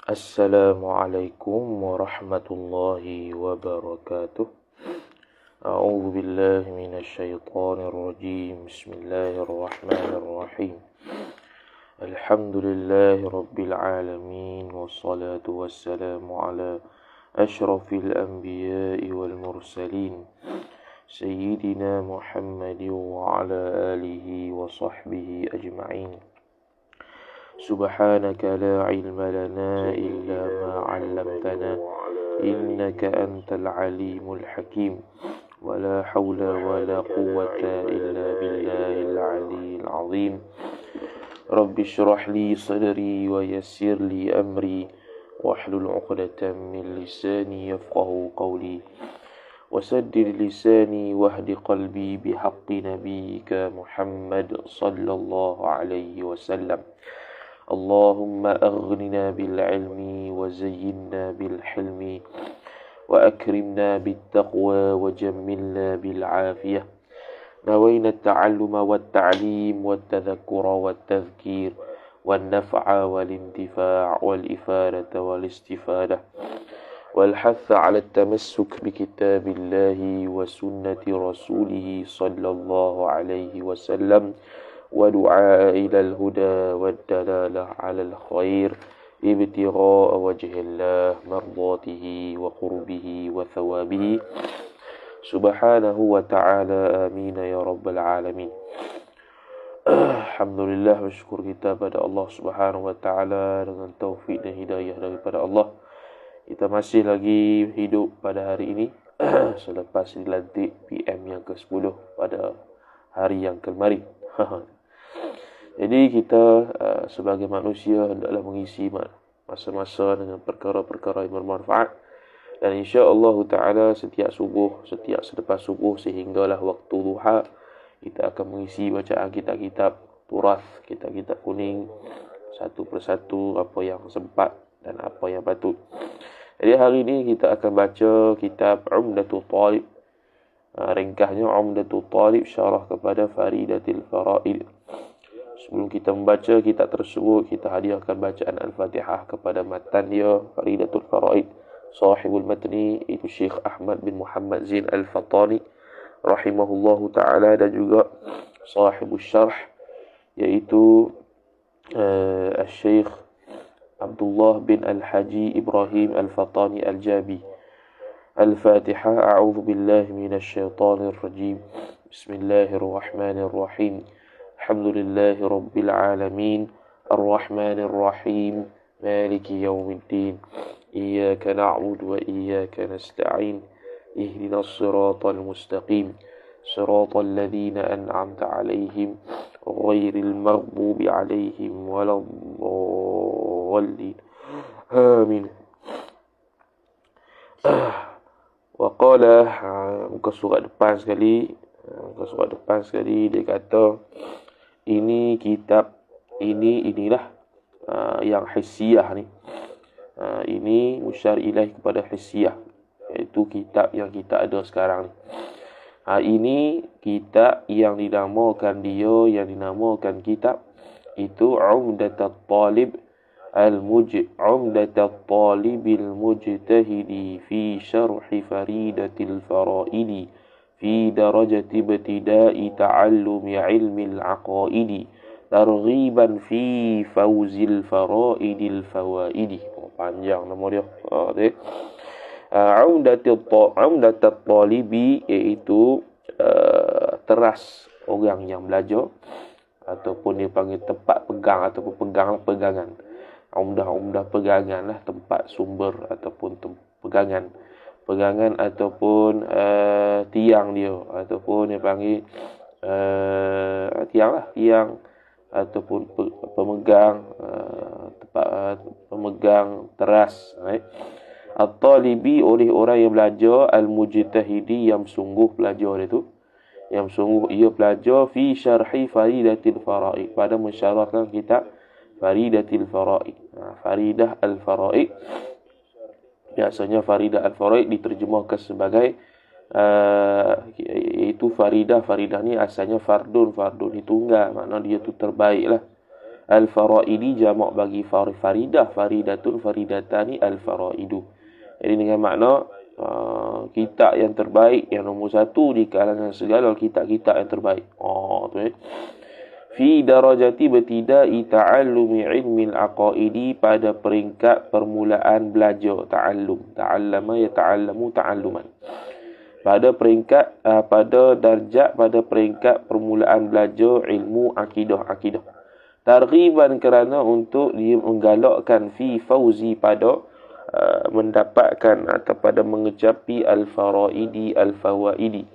Assalamualaikum warahmatullahi wabarakatuh. A'udzu billahi minasyaitonir rajim. Bismillahirrahmanirrahim. Alhamdulillahi rabbil alamin wassalatu wassalamu ala asyrafil anbiya'i wal mursalin sayyidina Muhammadin wa ala alihi wa sahbihi ajma'in. سبحانك لا علم لنا إلا ما علمتنا إنك أنت العليم الحكيم ولا حول ولا قوة إلا بالله العلي العظيم رب اشرح لي صدري ويسر لي أمري واحلل عقدة من لساني يفقه قولي وسدد لساني واهد قلبي بحق نبيك محمد صلى الله عليه وسلم اللهم أغننا بالعلم وزينا بالحلم وأكرمنا بالتقوى وجملنا بالعافية نوينا التعلم والتعليم والتذكر والتذكير والنفع والانتفاع والإفادة والاستفادة والحث على التمسك بكتاب الله وسنة رسوله صلى الله عليه وسلم ودعاء إلى الهدى والدلالة على الخير ابتغاء وجه الله مرضاته وقربه وثوابه سبحانه وتعالى آمين يا رب العالمين. Alhamdulillah, bersyukur kita pada Allah Subhanahu wa taala dengan taufik dan hidayah daripada Allah. Kita masih lagi hidup pada hari ini selepas dilantik PM yang ke-10 pada hari yang kemarin. Jadi kita sebagai manusia hendaklah mengisi masa-masa dengan perkara-perkara yang bermanfaat, dan insya-Allah taala setiap selepas subuh sehinggalah waktu duha kita akan mengisi bacaan kitab-kitab turas, kitab-kitab kuning satu persatu, apa yang sempat dan apa yang patut. Jadi hari ini kita akan baca kitab Umdatul Talib. Ringkasnya Umdatul Talib syarah kepada Faridatul Faraid. Sebelum kita membaca kitab tersebut, kita hadiahkan bacaan Al-Fatihah kepada matan dia, Faridatul Faraid. Sahibul matni itu Syekh Ahmad bin Muhammad Zain Al-Fatani rahimahullahu ta'ala, dan juga sahibul syarh iaitu Syekh Abdullah bin Al-Haji Ibrahim Al-Fatani Al-Jabi. Al-Fatihah. A'udzu billahi minasyaitonir rajim. Bismillahirrahmanirrahim. Alhamdulillahi rabbil alamin. Ar-Rahmanir Rahim. Maliki yaumiddin. Iyyaka na'budu wa iyyaka nasta'in. Ihdinas siratal mustaqim. Siratal ladzina an'amta 'alaihim ghairil maghdubi 'alaihim waladdallin. Amin. Waqala, muka surat depan sekali dia kata ini kitab inilah yang hissiyah ni. Ini musyar ilaih kepada hissiyah, iaitu kitab yang kita ada sekarang ni. Ini kitab yang dinamakan kitab itu Umdatul Talib عمدة الطالب المجتهد في شرح فريدة الفرائد في درجة ابتداء تعلم علم العقائد ترغيبا في فوز الفرائد الفوائد. Panjang nama dia. Umdatul talibi iaitu teras orang yang belajar, ataupun dia panggil tempat pegang ataupun pegangan. Umdah pegangan lah, tempat sumber ataupun pegangan ataupun tiang dia, ataupun dia panggil tiang ataupun pemegang teras. At-talibi oleh orang yang belajar, al-mujtahidi yang sungguh belajar itu, yang sungguh ia belajar fi syarhi faridatil faraid, pada mensyarahkan kitab faridatil faraid. Faridah al-faraid, biasanya faridah al-faraid diterjemahkan sebagai iaitu faridah ni asalnya fardun itu tunggal, makna dia tu terbaik lah. Al-faraidi jamak bagi faridah, faridatun faridatani al-faraidu. Jadi dengan makna kitab yang terbaik, yang nombor satu di kalangan segala kitab-kitab yang terbaik. Fi darajati bertidai ta'allumi ilmi al-aqaidi, pada peringkat permulaan belajar ta'allum. Ta'allama yata'allamu ta'alluman. Pada peringkat pada peringkat permulaan belajar ilmu akidah. Targhiban, kerana untuk dia menggalakkan fi fauzi, pada mendapatkan atau pada mengecapi al-faraidi al-fawaidi,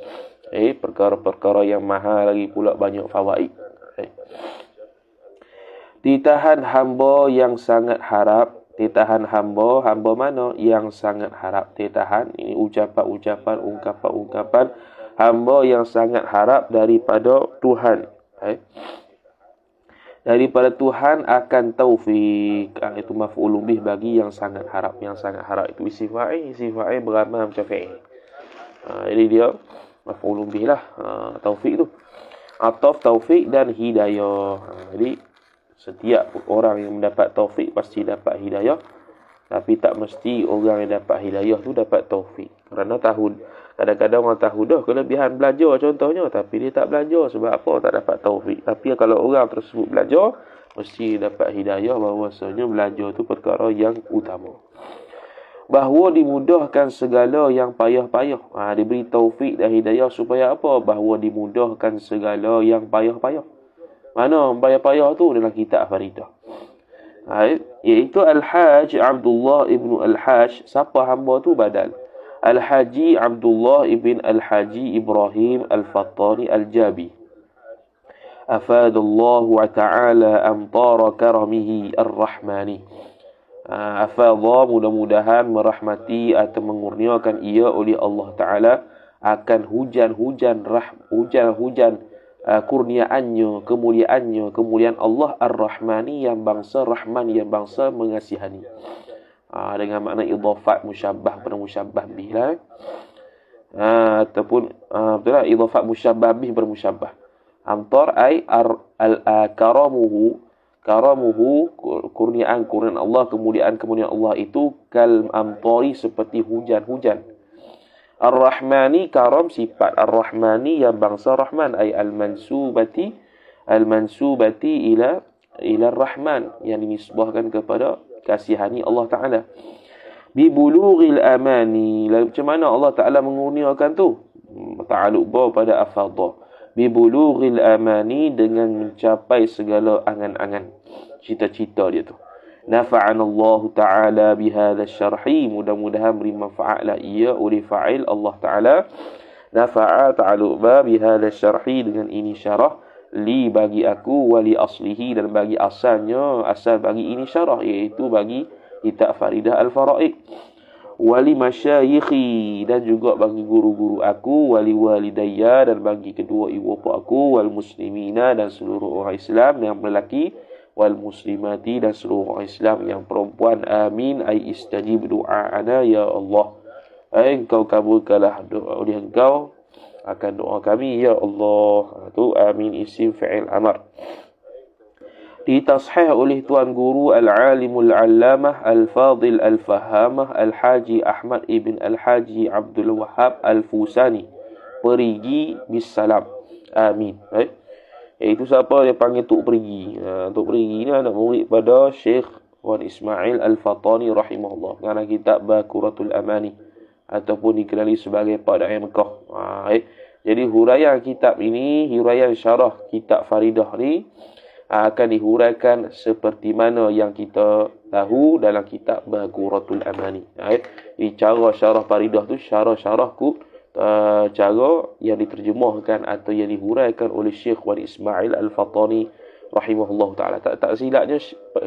perkara-perkara yang mahal lagi pula banyak fawaid. Ditahan hamba yang sangat harap. Ditahan hamba mana yang sangat harap. Ditahan, ini ucapan-ucapan, ungkapan-ungkapan hamba yang sangat harap daripada Tuhan. Daripada Tuhan akan taufik. Itu maf'ulun bih bagi yang sangat harap. Yang sangat harap itu isi fa'il beramal macam fi'il. Jadi dia maf'ulun bih lah. Taufik tu. Ataf, taufik dan hidayah. Jadi setiap orang yang mendapat taufik pasti dapat hidayah. Tapi tak mesti orang yang dapat hidayah tu dapat taufik. Kerana kadang-kadang orang tahu dah kelebihan belajar contohnya, tapi dia tak belajar. Sebab apa? Tak dapat taufik. Tapi kalau orang tersebut belajar, mesti dapat hidayah, bahawasanya belajar tu perkara yang utama. Bahawa dimudahkan segala yang payah-payah. Diberi taufik dan hidayah supaya apa? Bahawa dimudahkan segala yang payah-payah. Mana payah-payah tu? Dalam kitab Faridah. Iaitu Al-Haj Abdullah ibn Al-Haj. Siapa hamba tu? Badal Al-Haji Abdullah ibn Al-Haji Ibrahim Al-Fattani Al-Jabi. Afadallahu ta'ala amtara karamihi ar-Rahmani. Afadha, mudah-mudahan merahmati atau mengurniakan ia oleh Allah Ta'ala akan hujan-hujan kurniaannya, kemuliaan Allah ar-Rahmani, yang bangsa Rahman, yang bangsa mengasihani. Dengan makna idhafat musyabbah pada musyabbah bih lah. Ataupun betul lah, idhafat musyabbah bih bermusyabbah. Amtar ay karamuhu, kurniaan Allah, kemuliaan Allah itu kal amtari, seperti hujan-hujan. Ar-Rahmani, karam sifat Ar-Rahmani yang bangsa Rahman, ay al-mansubati ila Ar-Rahman, yang dinisbahkan kepada kasihani Allah Ta'ala. Bibulughil amani, macam mana Allah Ta'ala mengurniakan tu? Ta'aluk bawa pada afadha. Bibulughil amani, dengan mencapai segala angan-angan, cita-cita dia tu. Nafa'anallahu Ta'ala bihadha syarhi, mudah-mudahan beri manfaatlah ia oleh fa'il Allah Ta'ala. Nafa'a ta'aluk ba bihadha syarhi, dengan ini syarah, li bagi aku, wali aslihi, dan bagi asal bagi ini syarah, iaitu bagi kitab Faridah Al-Faraid. Wali masyayikhi, dan juga bagi guru-guru aku, wali walidayya, dan bagi kedua ibu bapa aku, wal muslimina, dan seluruh orang Islam yang lelaki, wal muslimati, dan seluruh orang Islam yang perempuan. Amin, ay istajib du'a'ana ya Allah. Engkau kabulkanlah doa oleh engkau akan doa kami ya Allah. Itu amin isim fi'il amar. ditashih oleh Tuan Guru Al-Alimul Allamah Al-Fadil Al-Fahamah Al-Haji Ahmad Ibn Al-Haji Abdul Wahab Al-Fusani. Perigi bisalam. Amin. Iaitu siapa dia panggil Tok Perigi. Tok Perigi ni anak murid pada Syekh Wan Ismail Al-Fatani rahimahullah. Kerana kitab Bakuratul Amani ataupun dikenali sebagai Padai Mekah. Jadi huraian kitab ini, huraian syarah kitab Faridah ni akan dihuraikan seperti mana yang kita tahu dalam kitab Bakuratul Amani. Jadi cara syarah Faridah tu syarah-syarahku cara yang diterjemahkan atau yang dihuraikan oleh Syekh Wan Ismail Al-Fatani rahimahullah ta'ala. Tak silapnya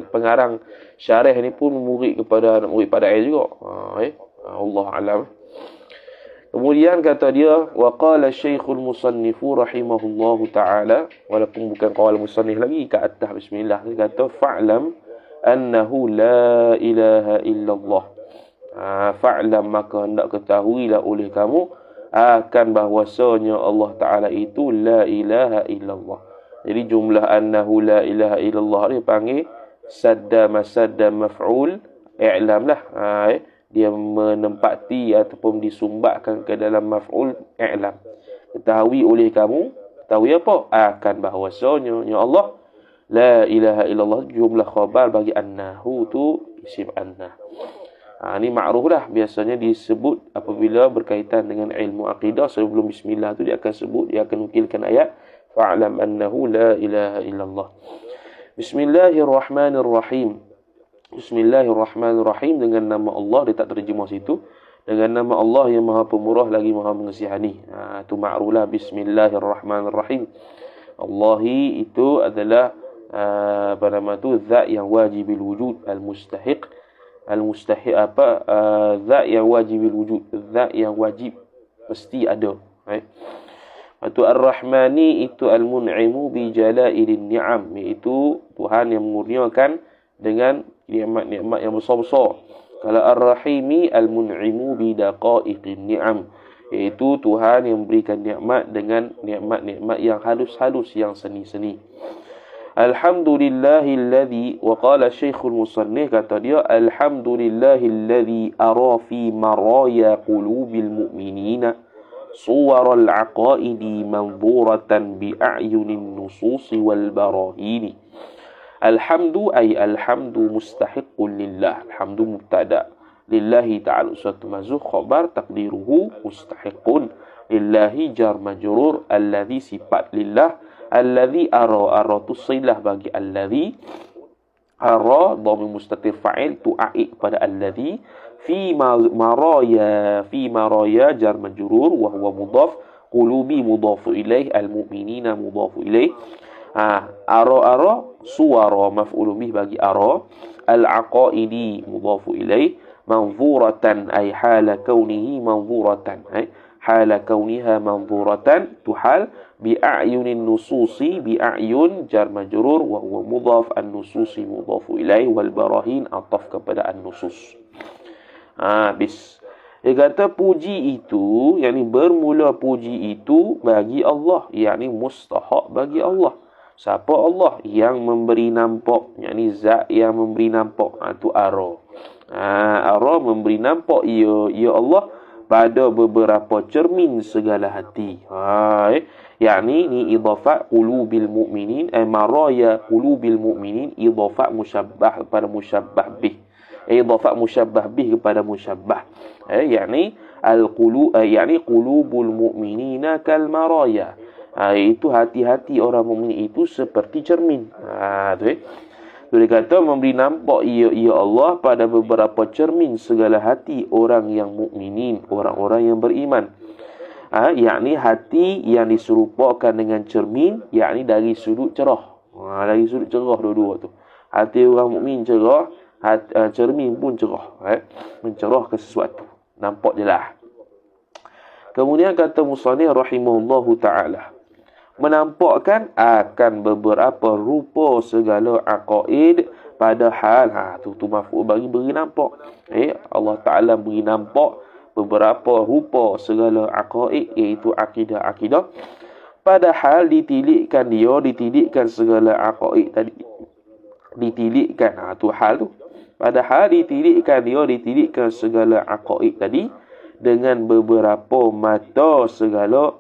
pengarang syarah ni pun murid kepada anak murid Padai juga. Allah alam. Kemudian kata dia, wa qala Syekhul Musannifu rahimahullahu ta'ala, walaupun bukan qala musannif lagi, kat atas bismillah, dia kata fa'lam annahu la ilaha illallah. Fa'lam, maka hendak ketahuilah oleh kamu akan bahwasanya Allah Ta'ala itu la ilaha illallah. Jadi jumlah annahu la ilaha illallah ni panggil sadda masadda maf'ul i'lam lah. Dia menempati ataupun disumbatkan ke dalam maf'ul i'lam. Ketahui oleh kamu, ketahui apa? Akan bahwasanya ya Allah la ilaha illallah, jumlah khabar bagi annahu tu isim annah. Ini ma'ruf lah, biasanya disebut apabila berkaitan dengan ilmu akidah. Sebelum bismillah tu dia akan sebut, dia akan nukilkan ayat fa'lam annahu la ilaha illallah. Bismillahirrahmanirrahim. Bismillahirrahmanirrahim, dengan nama Allah. Dia tak terjemah situ. Dengan nama Allah yang maha pemurah lagi maha mengasihani. Itu ma'ruf lah, Bismillahirrahmanirrahim. Allahi itu adalah apa nama tu, zat yang wajibil wujud, al-mustahiq zat yang wajibil wujud, zat yang wajib mesti ada. Itu Ar-Rahmani itu al-mun'imu bi jalailin ni'am, iaitu Tuhan yang mengurniakan dengan nikmat-nikmat yang besar-besar. Kalau Ar-Rahimi al-mun'imu bi daqaiqin ni'am, iaitu Tuhan yang memberikan nikmat dengan nikmat-nikmat yang halus-halus, yang seni-seni. Alhamdulillahilladzi, wa qala Syekhul Musannif, kata dia alhamdulillahilladzi ara fi maraya qulubil mu'minina suwaral aqaidi manzuratan bi a'yunin nususi wal barahini. Alhamdu ay alhamdu mustahiqqun lillah. Alhamdu mubtada, lillahi ta'ala suatu mazuf, khabar taqdiruhu mustahiqqun, lillahi jar majrur, alladhi sifat lillah, alladhi ara tu silah bagi alladhi, ara dhamir mustatir fa'il tu a'id pada alladhi, fi maraya jar majrur wa huwa mudhaf, qulubi mudhafu ilaih, al-mu'minina mudhafu ilaih. Ara suwara maf'ul bih bagi ara, al-aqaidi mudhafu ilaih, manzuratan ay hala kaunihi manzuratan, hala kauniha manzuratan tuhal, bi a'yunin nususi, bi a'yun jar majrur wa huwa mudhaf, an-nususi mudhafu ilaih, wal barahin ataf kepada an-nusus. Habis. Dia kata puji itu, yakni bermula puji itu bagi Allah, yakni mustahak bagi Allah. Siapa Allah? Yang memberi nampak, yakni zat yang memberi nampak. Itu ara. Ara memberi nampak ya Allah pada beberapa cermin segala hati. Yakni ni idafat qulubil mu'minin, maraya qulubil mu'minin, idafat musyabbah kepada musyabbah bih. Idafat musyabbah bih kepada musyabbah. Yakni al-qulub, yakni qulubul mu'minina kal maraya. Itu hati-hati orang mukmin itu seperti cermin. Dia kata memberi nampak ya Allah pada beberapa cermin segala hati orang yang mukminin, orang-orang yang beriman. Yakni hati yang diserupakan dengan cermin, yakni dari sudut cerah. Dari sudut cerah dua-dua tu. Hati orang mukmin cerah, cermin pun cerah. Mencerahkan sesuatu. Nampak jelas. Kemudian kata musannif rahimahullahu ta'ala, menampakkan akan beberapa rupa segala aqaid pada hal tu maf'ul bagi beri nampak. Allah Ta'ala beri nampak beberapa rupa segala aqaid, iaitu akidah-akidah, padahal ditidikkan segala aqaid tadi Ditidikkan. Tu hal tu. Padahal ditidikkan segala aqaid tadi dengan beberapa mata segala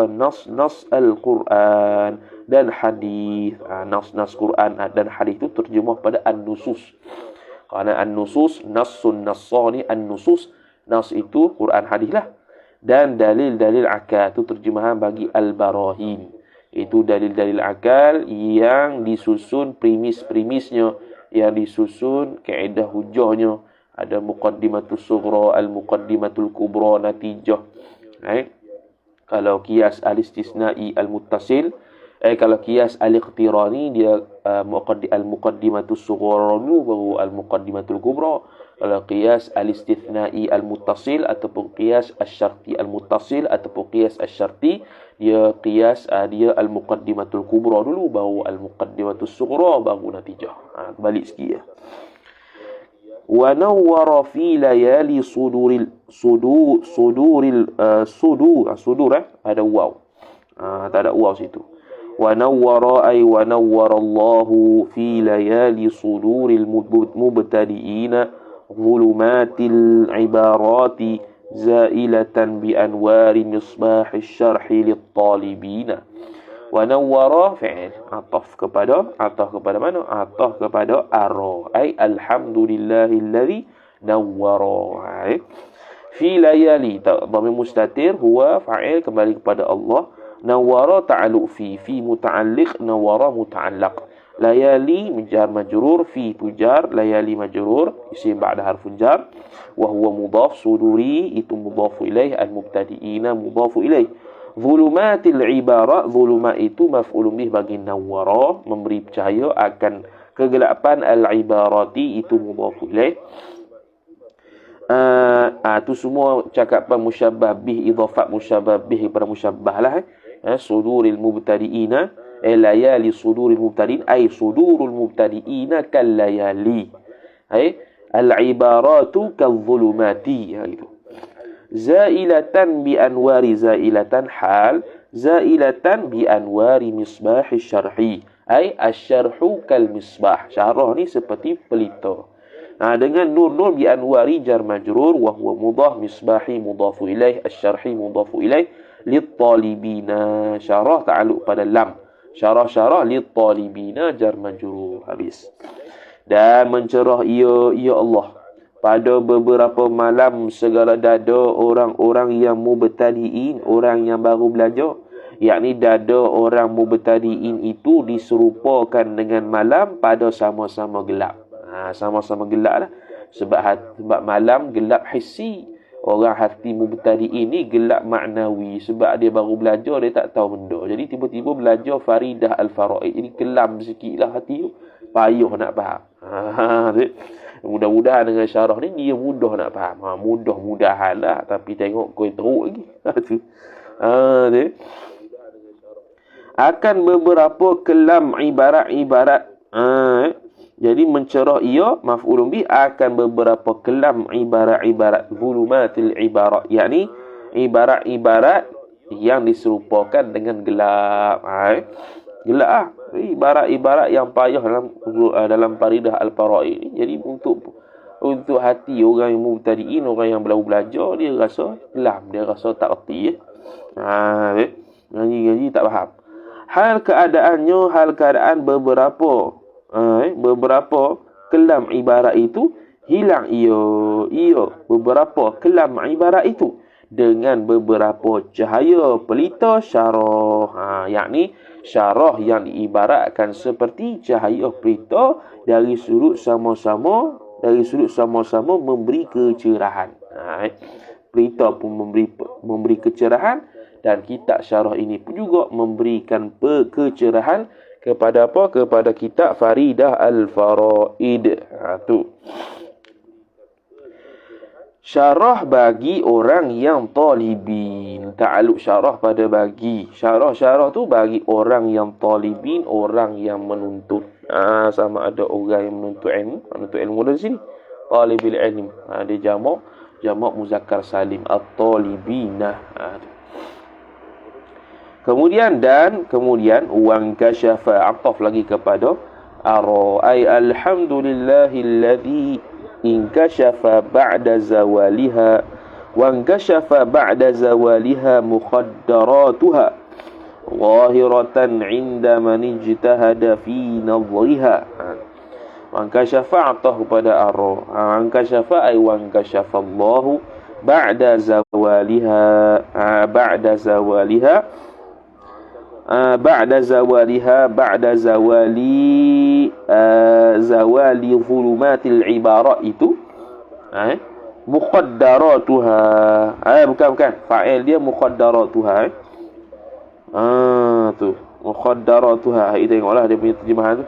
nas Al-Quran dan hadis. Nas Quran dan hadis itu terjemah pada an-nusus. Kerana an-nusus, nassun nassani, an-nusus, nas itu Quran hadis lah. Dan dalil-dalil akal itu terjemahan bagi al-barahin. Itu dalil-dalil akal yang disusun premis-premisnya, yang disusun kaedah hujahnya. Ada muqaddimatus sughra, al-muqaddimatul kubra, natijah. Kalau qiyas al-istisna'i al-muttasil, kalau qiyas al-iqtirani, dia al-muqaddimatus sughra dulu, baru al-muqaddimatul kubra. Kalau qiyas al-istithna'i al-muttasil ataupun qiyas al-syarti al-muttasil ataupun qiyas al-syarti, dia qiyas dia al-muqaddimatul kubra dulu, baru al-muqaddimatus sughra, baru natijah. Balik sikit ya. Wa nawwara fi layali sudur ada waw. Tak ada waw situ. Wa nawwara Allahu fi layali suduril mubtadi'ina ظلمات العبارات زائلة بأنوار مصباح الشرح للطالبين. ونور فعل عطف kepada mana? Ataf kepada ara. Ay alhamdulillahilladzi nawwara. Fi layali dhamir mustatir huwa fa'il kembali kepada Allah. Nawwara ta'alluq fi muta'alliq, nawwara muta'allaq. Layali jar majrur, fi tujar, layali majrur isim ba'da harfun jar, wa huwa mudhaf, suduri itu mudhafu ilaih, al-mubtadi'ina mudhafu ilaih. Zulumatil ibara, zulumat itu maf'ulun bih bagi nawwara, memberi cahaya akan kegelapan, al-ibarati itu mudhafu ilaih. Tu semua cakapan musyabbah bih, idhafat musyabbah bih kepada musyabbah lah. Suduril mubtadi'ina, layali suduril mubtadi'in, ay sudurul mubtadi'ina kal layali, ay al-ibaratu kal-zulumati. Gitu. Zailatan bi anwari, zailatan hal, zailatan bi anwari misbahi syarhi, ay asy-syarhu kal misbah. Syarah ni seperti pelita. Dengan nur bi anwari jar majrur, wa huwa mudhaf, misbahi mudhafu ilaih, asy-syarhi mudhafu ilaih, lit-talibina. Syarah ta'alluq pada lam. Syarah lit-talibina jar majrur. Habis. Dan mencerah ia Allah pada beberapa malam segala dada orang-orang yang mubtadi'in, orang yang baru belajar. Yakni dada orang mubtadi'in itu diserupakan dengan malam pada sama-sama gelap. Sama-sama gelap lah. Sebab malam gelap hissi. Orang hati mubtadi'in ni gelap maknawi. Sebab dia baru belajar, dia tak tahu benda. Jadi tiba-tiba belajar faridah al-faraid. Jadi kelam sikit lah hati tu. Payuh nak faham. Mudah-mudahan dengan syarah ni dia mudah nak faham. Mudah-mudahan lah. Tapi tengok kau teruk lagi. Akan beberapa kelam ibarat-ibarat. Jadi mencerah ia maf'ulun bih akan beberapa kelam ibarat-ibarat, zulumatil ibarat, yakni ibarat-ibarat yang diserupakan dengan gelap. Gelap ibarat-ibarat yang payah dalam faridah al-faraid ni. Jadi untuk hati orang yang mubtadi'in, orang yang baru belajar, dia rasa gelap, dia rasa tak erti. Ngaji tak faham. Hal keadaan beberapa kelam ibarat itu hilang ia beberapa kelam ibarat itu dengan beberapa cahaya pelita syarah. Yakni syarah yang diibaratkan seperti cahaya pelita dari sudut sama-sama memberi kecerahan. Pelita pun memberi kecerahan, dan kitab syarah ini pun juga memberikan kecerahan kepada apa? Kepada kitab Faridah Al-Faraid. Tu. Syarah bagi orang yang talibin. Ta'aluk syarah pada bagi. Syarah tu bagi orang yang talibin, orang yang menuntut. Sama ada orang yang menuntut ilmu dari sini. Talibil ilm. Dia jamak muzakkar salim. At-talibinah. Kemudian wang kasyafa, ataf lagi kepada ara, ay alhamdulillahilladzi in kasyafa ba'da zawaliha wang kasyafa ba'da zawaliha mukhaddaratuha zahiratan 'inda man ijtahada fi nadhriha. Wang kasyafa ataf kepada ara, wang kasyafa ay wang kasyafa Allahu ba'da zawaliha, ba'da zawaliha, ba'da zawali zulumatil ibarat itu, muqaddaratuha, bukan fa'il dia muqaddaratuha, tu muqaddaratuha. Kita tengoklah dia punya terjemahan tu.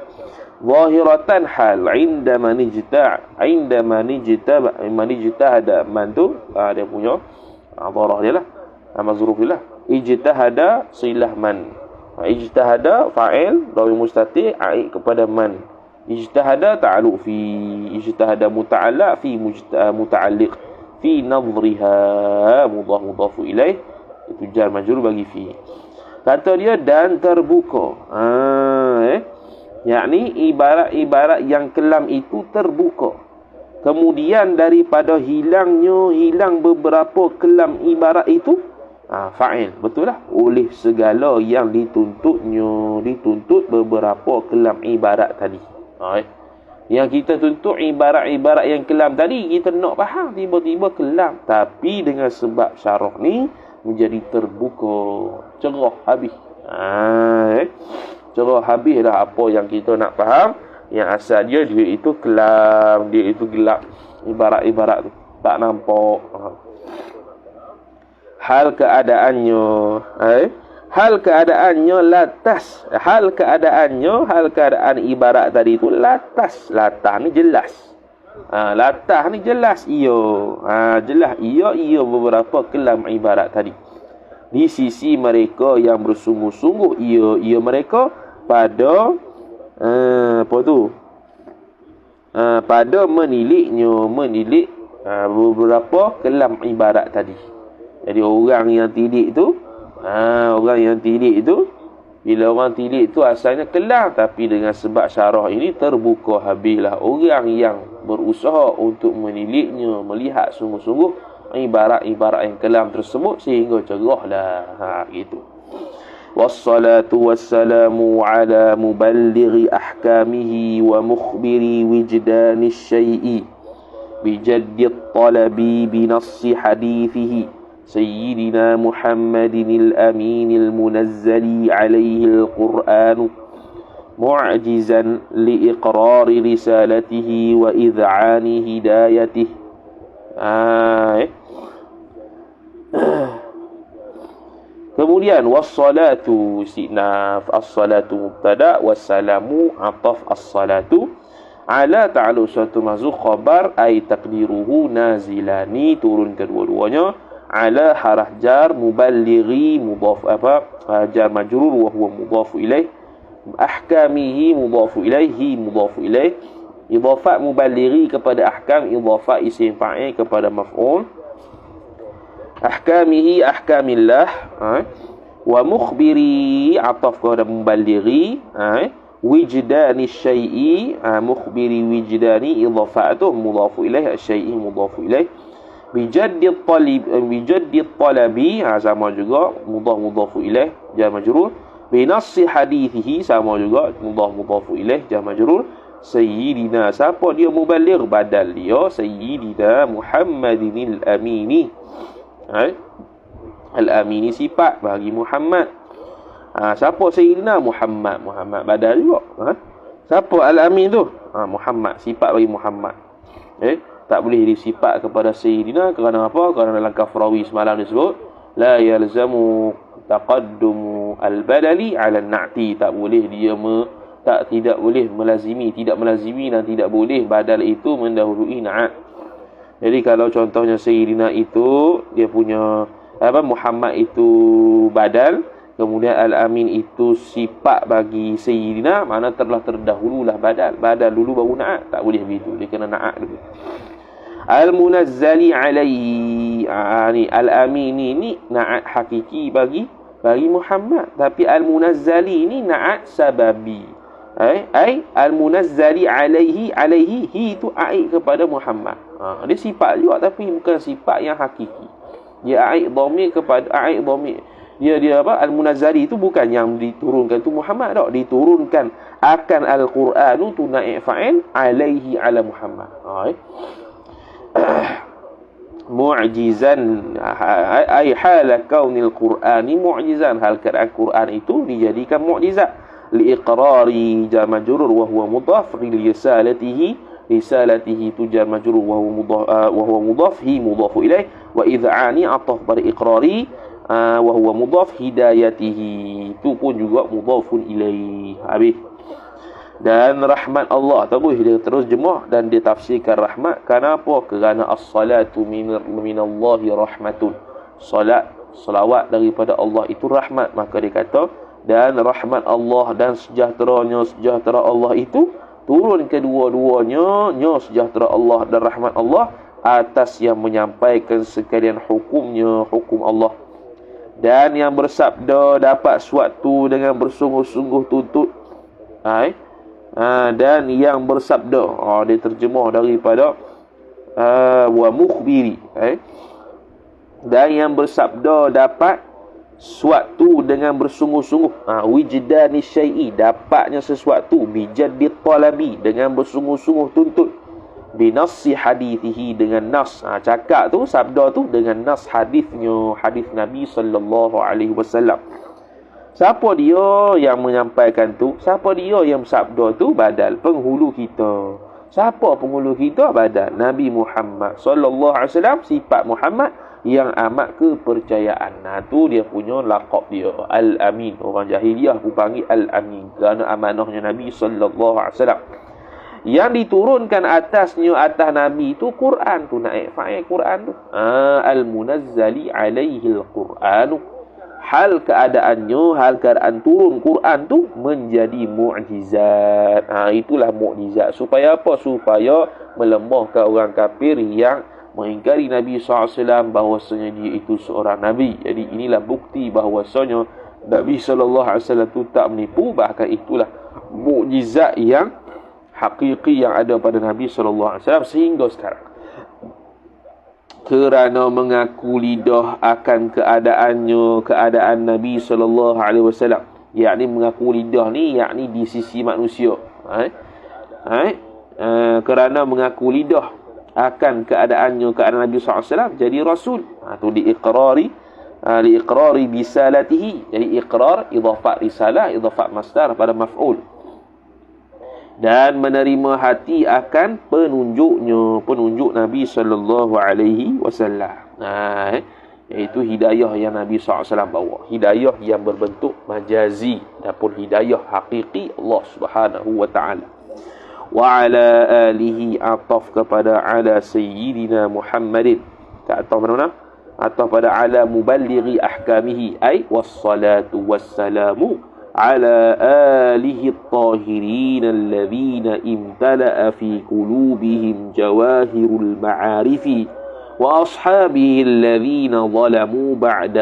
Zahiratan hal 'inda man ijtahada, man tu dia punya dharah dia lah, mazruf dia lah. Ijtahada silah man, ijtahada fa'il dhawi mustatir aid kepada man, ijtahada ta'alluq fi, ijtahada muta'allaq fi, muta'alliq fi nadhriha mudhaf ilaih, itu jar majrur bagi fi. Kata dia dan terbuka, yakni ibarat yang kelam itu terbuka. Kemudian daripada hilang beberapa kelam ibarat itu, fa'il, betul lah, oleh segala yang dituntut beberapa kelam ibarat tadi. Yang kita tuntut ibarat-ibarat yang kelam tadi, kita nak faham, tiba-tiba kelam, tapi dengan sebab syarah ni menjadi terbuka, cerah habis. Cerah habis dah apa yang kita nak faham, yang asal dia itu kelam, dia itu gelap, ibarat-ibarat tu tak nampak. Hal keadaan ibarat tadi itu latas ni jelas. Latah ni jelas jelas beberapa kelam ibarat tadi di sisi mereka yang bersungguh-sungguh mereka pada pada menilik beberapa kelam ibarat tadi. Jadi orang yang tilik tu bila orang tilik tu asalnya kelam, tapi dengan sebab syarah ini terbuka habislah. Orang yang berusaha untuk meniliknya, melihat sungguh-sungguh ibarat-ibarat yang kelam tersebut sehingga cerahlah, gitu. Wassalatu wassalamu ala muballighi ahkamihi wa mukhbiri wijdani syai'i bijaddi talabi binassi hadithihi سيدنا محمد الأمين المنزل عليه القرآن معجزا لإقرار رسالته وإذعان هدايته. Kemudian wassalatu istinaf, as-salatu mubtada, wassalamu ataf as-salatu ala ta'alu suatu mazuk khabar ay taqdiruhu nazilani, turun kedua-duanya. Ala harah jar, muballighi mudhaf jar majrur wa huwa mudhaf ilaih, ahkamihi mudhaf ilaihi mudhaf ilaih, idafat muballighi kepada ahkam, idafat isim fa'il kepada maf'ul, ahkamihi ahkamillah, wa mukhbiri ataf kepada muballighi, wijdani syai'i, mukhbiri wijdani idafatu mudhaf ilaih, syai'i mudhaf ilaih, bijaddi talabi, sama juga mudhaf ilaih jar majrur, binassi hadithihi, sama juga mudhaf ilaih jar majrur, sayyidina, siapa dia muballigh, badal dia sayyidina Muhammadinil amini. Al-amini sifat bagi Muhammad. Siapa sayyidina? Muhammad badal juga. Siapa al-amin tu? Muhammad, sifat bagi Muhammad. Tak boleh disifat kepada Sayyidina, kerana apa? Kerana dalam Kafrawi semalam disebut la yalzamu taqaddumu al-badali ala an-na'ti, tak boleh dia tidak boleh melazimi dan tidak boleh badal itu mendahului na'at. Jadi kalau contohnya Sayyidina itu dia punya Muhammad itu badal, kemudian al-amin itu sifat bagi Sayyidina, mana telah terdahululah badal dulu baru na'at. Tak boleh begitu, dia kena na'at dulu. Al-munazzali alaihi, ni al-amin ni na'at hakiki bagi bagi Muhammad. Tapi al-munazzali ni na'at sababi. Ai al-munazzali alaihi hi itu aid kepada Muhammad. Dia sifat juga tapi bukan sifat yang hakiki. Dia aid dhamir kepada aid dhamir. Dia apa? Al-munazzali itu bukan yang diturunkan tu Muhammad dak, diturunkan akan al-Quran tu naib fa'il alaihi ala Muhammad. Mu'jizan ay hala kaunil Qur'ani mu'jizan, hal keadaan Quran itu dijadikan mukjizat. Liiqrari jar majrur wa huwa mudhaf li risalatihi tu jar majrur wa huwa mudhaf hi mudhaf ilaih wa id'ani ataf bar iqrari wa huwa mudhaf hidayatihi tu pun juga mudhafun ilaih. Habis. Dan rahmat Allah, terus dia terjemah dan dia tafsirkan rahmat. Kenapa? Kerana as-salatu minallahi rahmatun. Salawat daripada Allah itu rahmat. Maka dia kata, dan rahmat Allah dan sejahtera Allah itu turun kedua-duanya, sejahtera Allah dan rahmat Allah atas yang menyampaikan sekalian hukumnya, hukum Allah. Dan yang bersabda dapat suatu dengan bersungguh-sungguh tuntut. Dan yang bersabda, dia terjemah daripada wa mukhbiri. Dan yang bersabda dapat suatu dengan bersungguh-sungguh. Wijdani syai'i, dapatnya sesuatu. Bijaddit talabi, dengan bersungguh-sungguh tuntut. Binassi hadithihi, dengan nas. Cakap tu, sabda tu dengan nas hadithnya, hadith Nabi sallallahu alaihi wasallam. Siapa dia yang menyampaikan tu? Siapa dia yang sabda tu? Badal penghulu kita. Siapa penghulu kita? Badal Nabi Muhammad sallallahu alaihi wasallam. Sifat Muhammad yang amat kepercayaan. Tu dia punya laqab dia, Al-Amin. Orang jahiliah pun panggil Al-Amin kerana amanahnya Nabi sallallahu alaihi wasallam. Yang diturunkan atas Nabi tu Quran tu, naik fa'il Quran tu. Al-munazzali alaihi al-Quran. Hal keadaan turun Quran tu menjadi mukjizat. Itulah mukjizat. Supaya apa? Supaya melemahkan orang kafir yang mengingkari Nabi SAW bahawasanya dia itu seorang Nabi. Jadi inilah bukti bahawasanya Nabi SAW itu tak menipu. Bahkan itulah mukjizat yang hakiki yang ada pada Nabi SAW sehingga sekarang. Kerana mengaku lidah akan keadaan Nabi SAW, yakni mengaku lidah ni yakni di sisi manusia. Kerana mengaku lidah akan keadaan Nabi SAW jadi Rasul. Itu liiqrari bisalatihi. Jadi iqrar, idhafat risalah, idhafat masdar pada maf'ul. Dan menerima hati akan penunjuk Nabi sallallahu alaihi wasallam. Iaitu hidayah yang Nabi SAW bawa. Hidayah yang berbentuk majazi ataupun hidayah hakiki Allah Subhanahu wa taala. Wa ala alihi, ataf kepada ala sayyidina Muhammadin. Tak ataf mana-mana? Ataf pada ala muballighi ahkamihi, ay wassalatu wassalamu على آله الطاهرين الذين امتلأ في قلوبهم جواهر المعارف وأصحابه الذين ظلموا بعد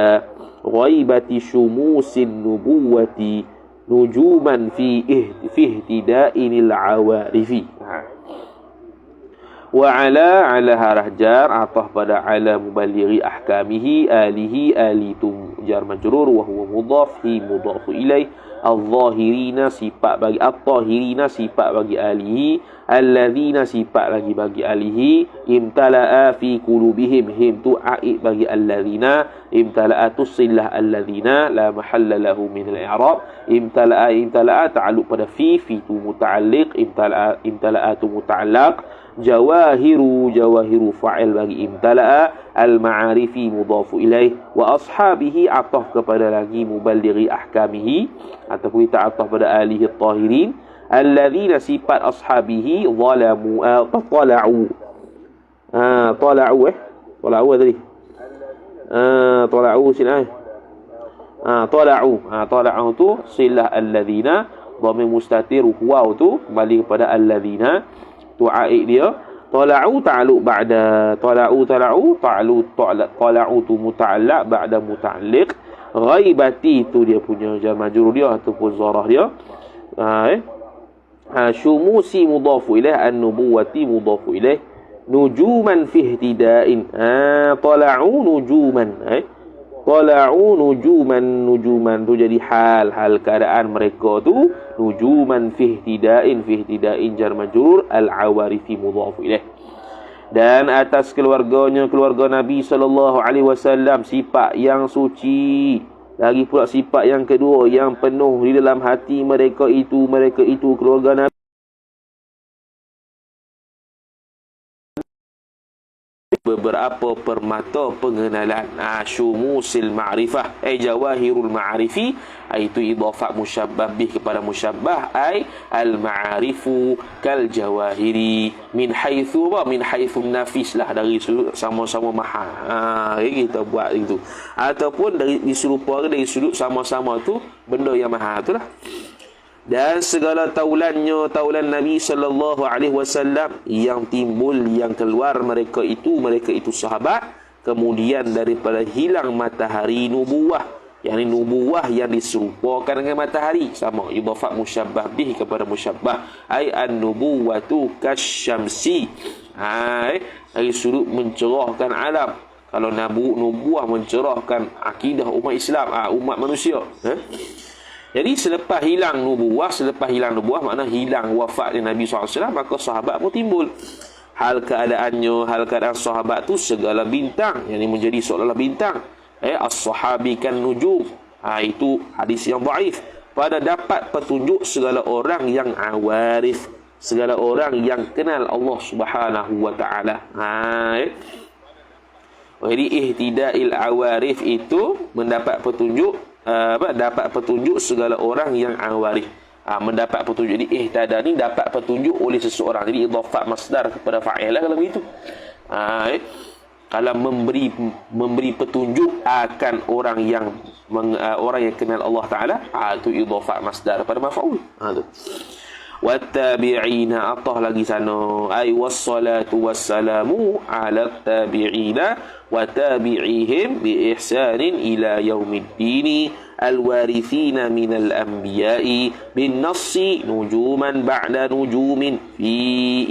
غيبة شموس النبوة نجوما في اهتداء العوارف. وعلى harah jar atah pada ala muballighi ahkamihi alihi alitum jar majrur wa huwa mudhaf hi mudhaf ilaih. Al-zahirina sifat bagi at-tahirina sifat bagi alihi, alladzina sifat lagi bagi alihi, imtala'a fi qulubihim him tu aid bagi alladzina, imtala'a tusillah alladzina la mahalla lahu min al-i'rab. Imtala'a ta'alluq pada fi tu muta'alliq, imtala'a tu muta'allaq. Jawahiru fa'il bagi imtala'a, al-ma'arifi mudhafu ilaih, wa ashabihi ataf kepada lagi muballighi ahkamihi ataupun kita ataf pada alihi at-tahirin, alladzina sifat ashabihi zalamu tala'u tadi tala'u sini tala'u tu silah alladzina dhamir mustatir huwa tu kembali kepada alladzina tu aid dia. Tala'u ta'alluq ba'da tala'u tu muta'allaq ba'da muta'alliq. Ghaibati itu dia punya jar majrur dia ataupun zarah dia. Syumusi mudhafu ilaih, an-nubuwati mudhafu ilaih, nujuman fi ihtida'in. Tala'u nujuman. Tala'u nujuman tu jadi hal keadaan mereka tu nujuman fi ihtida'in jar majrur, al-awarifi mudhafu ilaih. Dan atas keluarga Nabi sallallahu alaihi wasallam sifat yang suci, lagi pula sifat yang kedua yang penuh di dalam hati mereka itu keluarga Nabi beberapa permata pengenalan. Syumusil ma'rifah jawahirul ma'arifi, itu idafah musyabbah bih kepada musyabbah, al-ma'arifu kal jawahiri min haitsu nafis lah, dari sudut sama-sama mahal. Kita buat itu, ataupun dari diserupakan dari sudut sama-sama tu benda yang mahal tu lah. Dan segala taulan Nabi sallallahu alaihi wasallam yang timbul, yang keluar mereka itu sahabat, kemudian daripada hilang matahari nubuwah, yakni nubuwah yang diserupakan dengan matahari, sama idafah musyabbah bih kepada musyabbah, an-nubuwatu kasyamsi, dari sudut mencerahkan alam. Kalau nubuwah mencerahkan akidah umat Islam, umat manusia. Jadi selepas hilang nubuwah, makna hilang wafatnya Nabi SAW, maka sahabat pun timbul. Hal keadaan sahabat tu segala bintang, yang menjadi seolah-olah bintang. As-sahabi kan nujum. Itu hadis yang dhaif. Pada dapat petunjuk segala orang yang awarif, segala orang yang kenal Allah Subhanahu wa taala. Jadi ihtida'il awarif itu mendapat petunjuk, dapat petunjuk segala orang yang awarif. Mendapat petunjuk. Jadi ihtada ni dapat petunjuk oleh seseorang. Jadi idafah masdar kepada fa'il lah kalau begitu. Kalau memberi petunjuk akan orang yang kenal Allah Taala, itu idafah masdar kepada maf'ul. Tu. Wattabi'ina, atah lagi sana, wassalatu wassalamu ala tabi'ina wa tabi'ihim bi ihsanin ila yaumiddini alwarithina minal anbiya'i bin nassi nujuman ba'da nujumin fi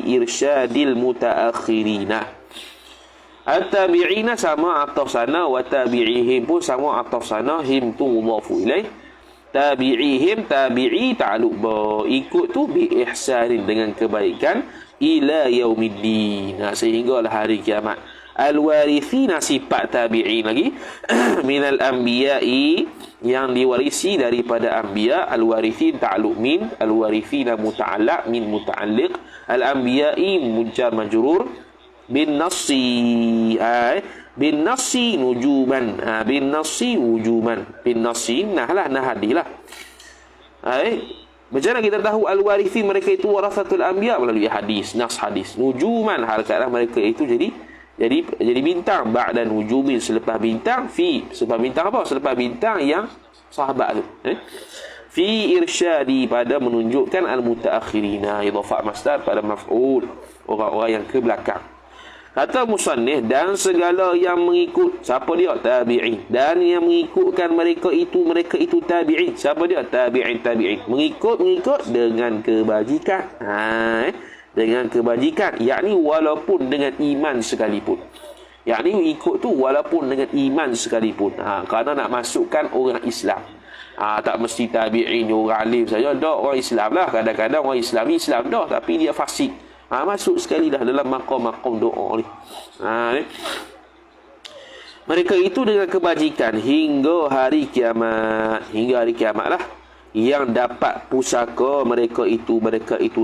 irsyadil mutaakhirina. At-tabi'ina sama ataf sana, wa tabi'ihim pun sama ataf sana, him tu mudhafu ilaih. Tabi'ihim, tabi'i ta'alluq ba, ikut tu bi ihsanin, dengan kebaikan, ila yaumiddin, sehinggalah hari kiamat. Al-warithina sifat tabi'in lagi minal anbiya'i, yang diwarisi daripada anbiya. Al-warithin ta'alluq min, al-warithina muta'allaq min muta'alliq, al-anbiya'i mujar majrur bin nassi, bin nassi nujuman, bin nassi wujuman, bin nassi nah hadilah. Macam mana kita tahu al-warithin mereka itu warathatul anbiya? Melalui hadis, nas hadis. Nujuman, hal keadaan mereka itu jadi bintang, ba'da nujumin, selepas bintang, selepas bintang apa? Selepas bintang yang sahabat tu. Fi irsyadi, pada menunjukkan al-mutaakhirina, idafah masdar pada maf'ul, orang-orang yang ke belakang. Kata musannif, dan segala yang mengikut, siapa dia? Tabi'in. Dan yang mengikutkan mereka itu tabi'in. Siapa dia? Tabi'in. Mengikut dengan kebajikan. Dengan kebajikan, yakni walaupun dengan iman sekalipun. Yakni ikut tu walaupun dengan iman sekalipun. Kerana nak masukkan orang Islam. Tak mesti tabi'in orang alim saja. Dah orang Islam lah. Kadang-kadang orang Islam dah, tapi dia fasik. Masuk sekali dah dalam maqam doa ni. Mereka itu dengan kebajikan hingga hari kiamat. Hingga hari kiamat lah. Yang dapat pusaka mereka itu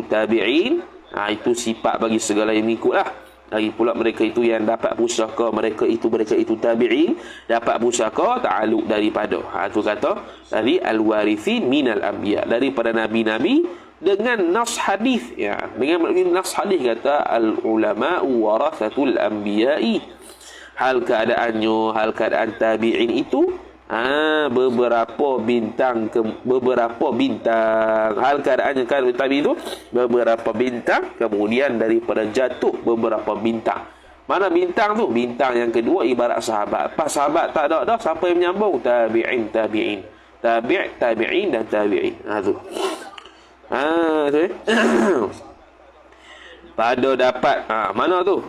tabi'in. Itu sifat bagi segala yang mengikut lah. Lagi pula mereka itu yang dapat pusaka, mereka itu tabi'in, dapat pusaka ta'aluk daripada. Itu kata tadi al-warithin minal anbiya, daripada nabi-nabi, dengan nas hadis, dengan nas hadis kata al-ulama'u warathatul anbiya'i. Hal keadaan tabi'in itu beberapa bintang, hal keadaannya tabi'in itu beberapa bintang, kemudian daripada jatuh beberapa bintang. Mana bintang tu? Bintang yang kedua ibarat sahabat. Pas sahabat tak ada dah, siapa yang menyambung? Tabi'in, tabi'in. Tabi'in dan tabi'in. Tu. Tu. Pada dapat mana tu?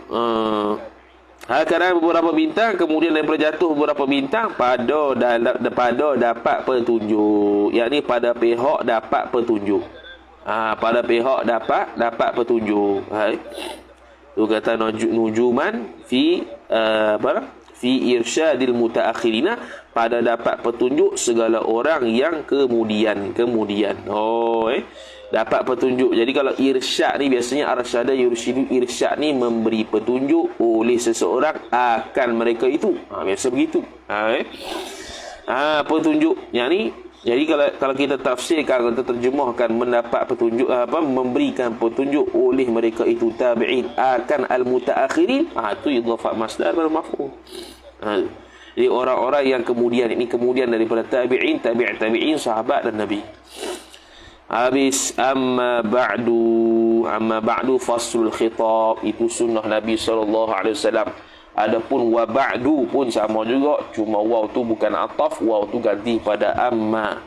Kadang beberapa bintang, kemudian daripada jatuh beberapa bintang pada dapat petunjuk. Yakni pada pihak dapat petunjuk. Pada pihak dapat petunjuk. Tu kata nujuman fi fi irsyadil mutaakhirina, pada dapat petunjuk segala orang yang kemudian. Dapat petunjuk. Jadi kalau irsyad ni biasanya arsyada yursyidu, irsyad ni memberi petunjuk oleh seseorang akan mereka itu. Biasa begitu. Petunjuk. Yang ni, jadi kalau kita tafsirkan, kita terjemahkan mendapat petunjuk, memberikan petunjuk oleh mereka itu tabi'in akan al-mutaakhirin, itu idhafah masdar bil maf'ul. Jadi orang-orang yang kemudian, ini kemudian daripada tabi'in, tabi'in, sahabat dan nabi. Habis amma ba'du faslul khitab, itu sunnah Nabi SAW. Adapun wa ba'du pun sama juga, cuma waw tu bukan ataf, waw tu ganti pada amma.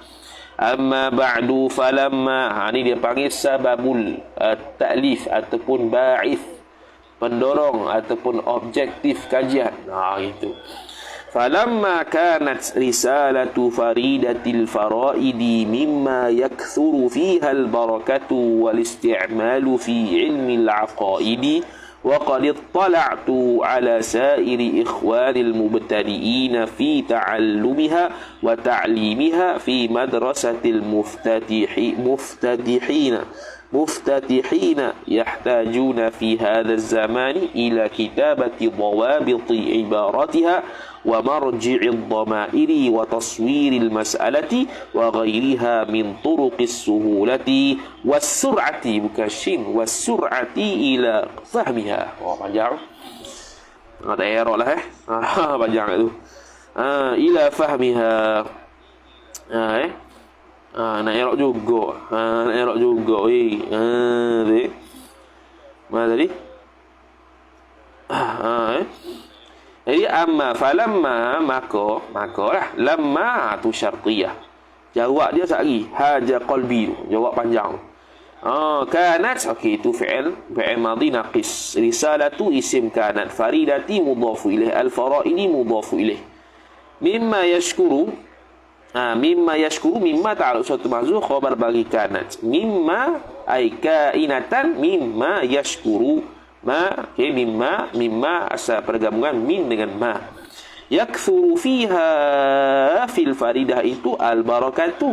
Amma ba'du falamma, ni dia panggil sababul ta'lif ataupun ba'ith, pendorong ataupun objektif kajian. Itu. Falamma kanat risalatu faridatil faraidi mimma yakthuru fiha al-barakatu wal isti'malu fi ilmi al-aqaidi, وقد اطلعت على سائر إخوان المبتدئين في تعلمها وتعليمها في مدرسة مفتتحين يحتاجون في هذا الزمان إلى كتابة ضوابط عباراتها ومرجع الضمائر وتصوير المسألة وغيرها من طرق السهولة والسرعة والسرعة إلى فهمها. panjang. Ada error lah panjang itu. Ila fahmiha. Nak error juga. Mana tadi? Jadi amma falamma, maka lah, lamma tu syartiyah. Jawab dia sekali, haja qalbi tu, jawab panjang. Kanat, okey, itu fi'il madhi naqis. Risalatu isim kanat, faridati mudhafu ilaih, al-faraidi mudhafu ilaih. Mimma yashkuru, mimma ta'aluk suatu mahzuf khabar bagi kanat. Mimma ay kainatan mimma yashkuru. Mimma asal pergabungan min dengan ma. Yakthuru fiha fil faridah itu al-barakatu.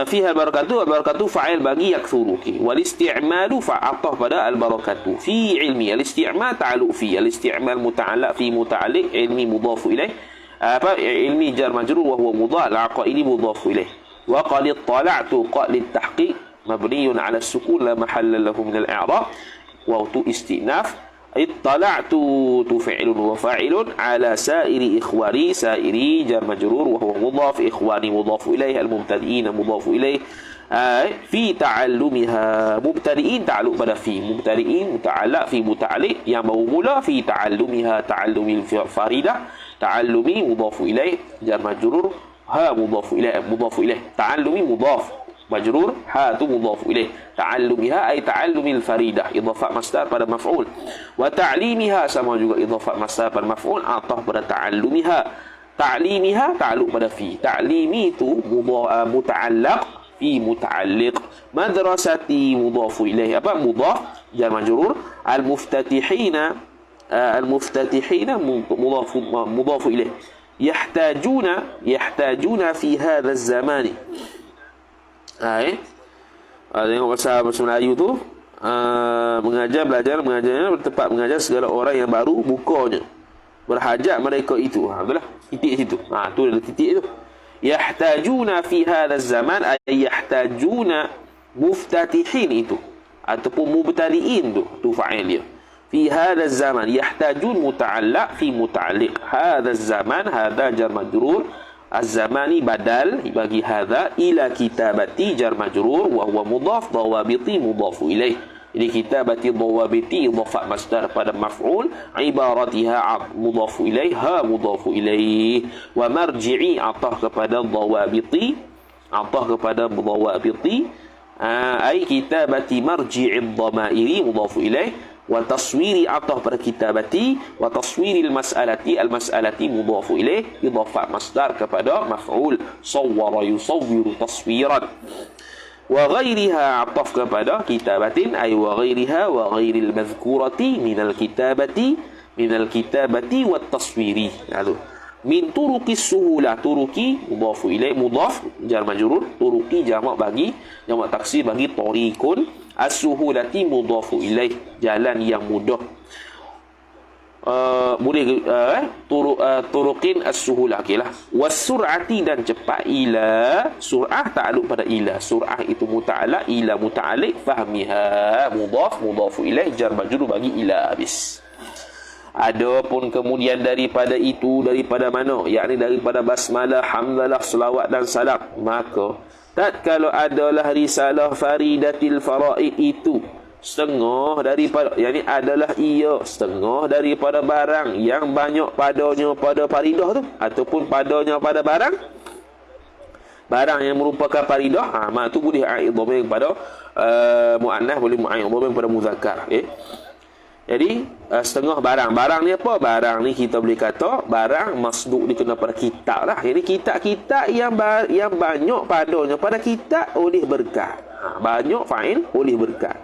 Fiha al-barakatu fa'il bagi yakthuru. Wal isti'malu fa'atah pada al-barakatu. Fi ilmi al-isti'mal ta'alluq fi. Al-isti'mal muta'allaq fi muta'alliq, ilmi mudhafu ilaih. Ilmi jar majrur wa huwa mudhaf, al-aqaidi mudhafu ilaih. وقد اطلعت قال للتحقيق مبني على السكون لا محل له من الإعراب وهو استئناف. اطلعت فعل وفاعل على سائر إخواني، سائري جار مجرور وهو مضاف، إخواني مضاف إليه، المبتدئين مضاف إليه. في تعلمها مبتدئين تعلق بدا في مبتدئين متعلق في متعلق yang baru mula في تعلمها تعلم الفريدة، تعلمي مضاف إليه جار مجرور، ها مضاف إليه تعلمي مضاف مجرور، ها tu مضاف إليه. تعلمها أي تعلم الفريدة إضافة مصدر pada مفعول. وتعليمها sama juga إضافة مصدر pada مفعول ataf pada تعلمها. تعليمها تعلق pada في. تعليمي tu متعلق في متعلق. مدرستي مضاف إليه مضاف جار مجرور. المفتتحين مضاف إليه. يحتاجون في هذا الزمان. Tengok bahasa Melayu tu, mengajarnya bertempat mengajar segala orang yang baru bukanya. Berhajat mereka itu. Itulah titik situ. Tu ada titik tu. Yahtajuna fi hadha zaman, ay yahtajuna muftatihin itu ataupun mubtadiin tu fa'il dia. في هذا الزمن يحتاجون متعلق في متعلق. هذا الزمان هذا جر مجرور Az-zamani badal bagi hadza, ila kitabati jar majrur wa huwa mudhaf, dawabiti mudhafu ilaih. Jadi kitabati dawabiti idhafah masdar pada maf'ul, ibaratiha mudhafu ilaih, ha mudhafu ilaih. Wa marji'i atah kepada dawabiti, atah kepada dawabiti, ai kitabati marji'id dhamairi mudhafu ilaih. Wa taswiri atah pada kitabati, wa taswiril mas'alati, al-mas'alati mudhafu ilaih, idhafah masdar kepada maf'ul, sawwara yusawwiru taswiran. Wa ghairiha ataf kepada kitabatin, ay wa ghairiha wa ghairil madhkurati minal kitabati wat taswiri. Lalu min turuqis suhulah, turuki mudhafu ilaih, mudhaf jar majrur, turuki jamak bagi, jamak taksir bagi tariqun, as-suhulati mudhafu ilaih, jalan yang mudah. Turuqin as-suhulah, okeylah. Was-sur'ati, dan cepat. Ila, sur'ah ta'alluq pada ila. Sur'ah itu muta'ala, ila muta'alliq, fahmiha mudhaf, mudhafu ilaih, jar majrur bagi ila, habis. Adapun kemudian daripada itu, daripada mana? Yakni daripada basmalah, hamdalah, selawat dan salam, maka tatkala adalah risalah faridatil faraid itu setengah daripada, yakni adalah ia setengah daripada barang yang banyak padanya pada faridah tu, ataupun padanya pada barang yang merupakan faridah, mak tu boleh aid dhamir kepada muannas, boleh aid dhamir kepada muzakkar. Jadi setengah barang ni apa? Barang ni kita boleh kata barang masduk dikena pada kitab lah. Jadi kitab-kitab yang banyak padanya pada kitab oleh berkat. Banyak fa'il oleh berkat.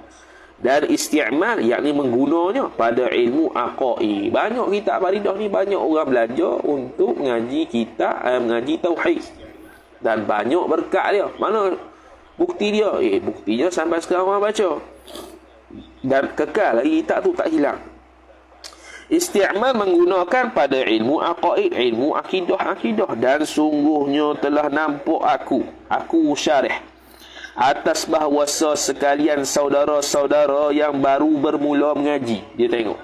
Dan isti'mal, yakni menggunanya pada ilmu aqaid. Banyak kitab faridah ni banyak orang belajar untuk mengaji kitab, mengaji tauhid. Dan banyak berkat dia. Mana bukti dia? Buktinya sampai sekarang orang baca. Dan kekal lagi, kitab tu tak hilang. Isti'mal menggunakan pada ilmu aqaid, ilmu akidah. Dan sungguhnya telah nampak aku syarih atas bahawasa sekalian saudara-saudara yang baru bermula mengaji. Dia tengok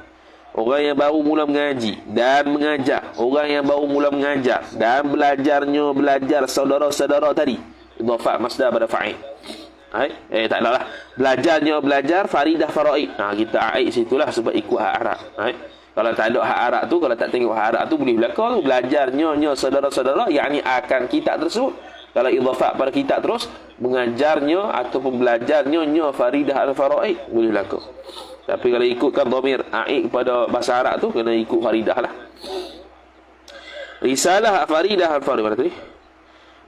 orang yang baru mula mengaji dan mengajar, orang yang baru mula mengajar dan belajar saudara-saudara tadi, idhafah masdar pada fa'il. Taklah. Belajar faridah faraid. Kita aid situlah sebab ikut hak Arab. Kalau tak ada hak Arab tu, kalau tak tengok hak Arab tu, boleh belaka tu. Belajarnya saudara-saudara, yakni akan kitab tersebut. Kalau idhafat pada kitab terus, mengajarnya ataupun belajarnya faridah al-faraid, boleh belaka. Tapi kalau ikutkan dhamir aid kepada bahasa Arab tu, kena ikut faridah lah. Risalah faridah al-faraid mana tadi?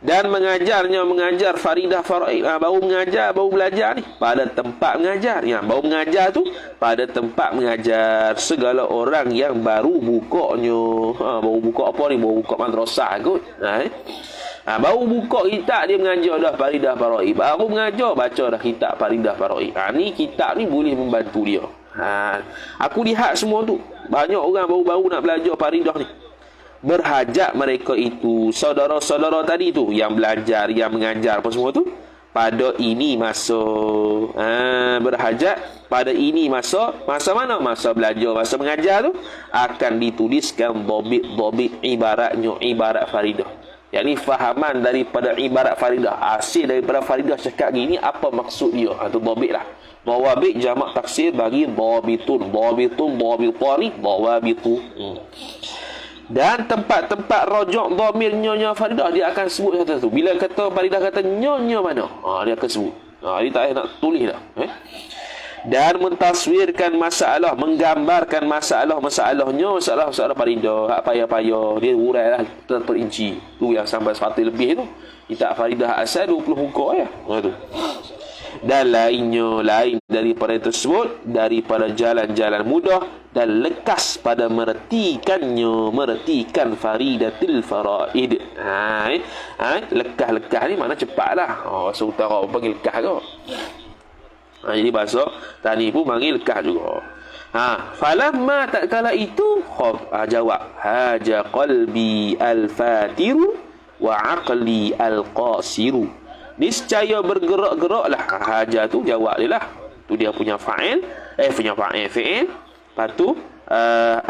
Dan mengajar faridah faraid, baru belajar ni pada tempat mengajar. Yang baru mengajar tu pada tempat mengajar segala orang yang baru bukanya. Baru buka apa ni? Baru buka madrasah kot. Baru buka kitab dia mengajar dah faridah faraid. Baru mengajar baca dah kitab faridah faraid. Ni kitab ni boleh membantu dia. Aku lihat semua tu. Banyak orang baru-baru nak belajar faridah ni. Berhajat mereka itu, saudara-saudara tadi tu, yang belajar, yang mengajar apa semua tu, pada ini masa. Berhajat pada ini masa mana? Masa belajar, masa mengajar tu, akan dituliskan dhabit ibaratnya, ibarat faridah. Yakni fahaman daripada ibarat faridah, hasil daripada faridah cakap gini, apa maksud dia? Itu dhabit lah. Dawabit jamak taksir bagi dhabitun, dhabitani, dawabitu. Dan tempat-tempat rojok dhamirnya faridah, dia akan sebut satu-satu. Bila kata faridah kata nyonya mana, dia akan sebut. Dia tak payah nak tulis dah. Dan mentaswirkan masalah, menggambarkan masalah-masalahnya, masalah faridah, hak payah-payah, dia urailah terperinci. Tu yang sampai 100 lebih tu. Kitab faridah asal 20 muka ya. Tu. Dan lain daripada tersebut, daripada jalan-jalan mudah dan lekas pada meretikan faridatil faraid. Lekas ni makna cepatlah. Bahasa utara panggil lekas ke? Jadi bahasa tani pun panggil lekas juga. Falamma tak kala itu jawab, haja qalbi al-fatiru wa aqli al-qasiru. Niscaya bergerak-geraklah. Haja tu jawab dia lah. Tu dia punya fa'il. Fi'il. Lepas tu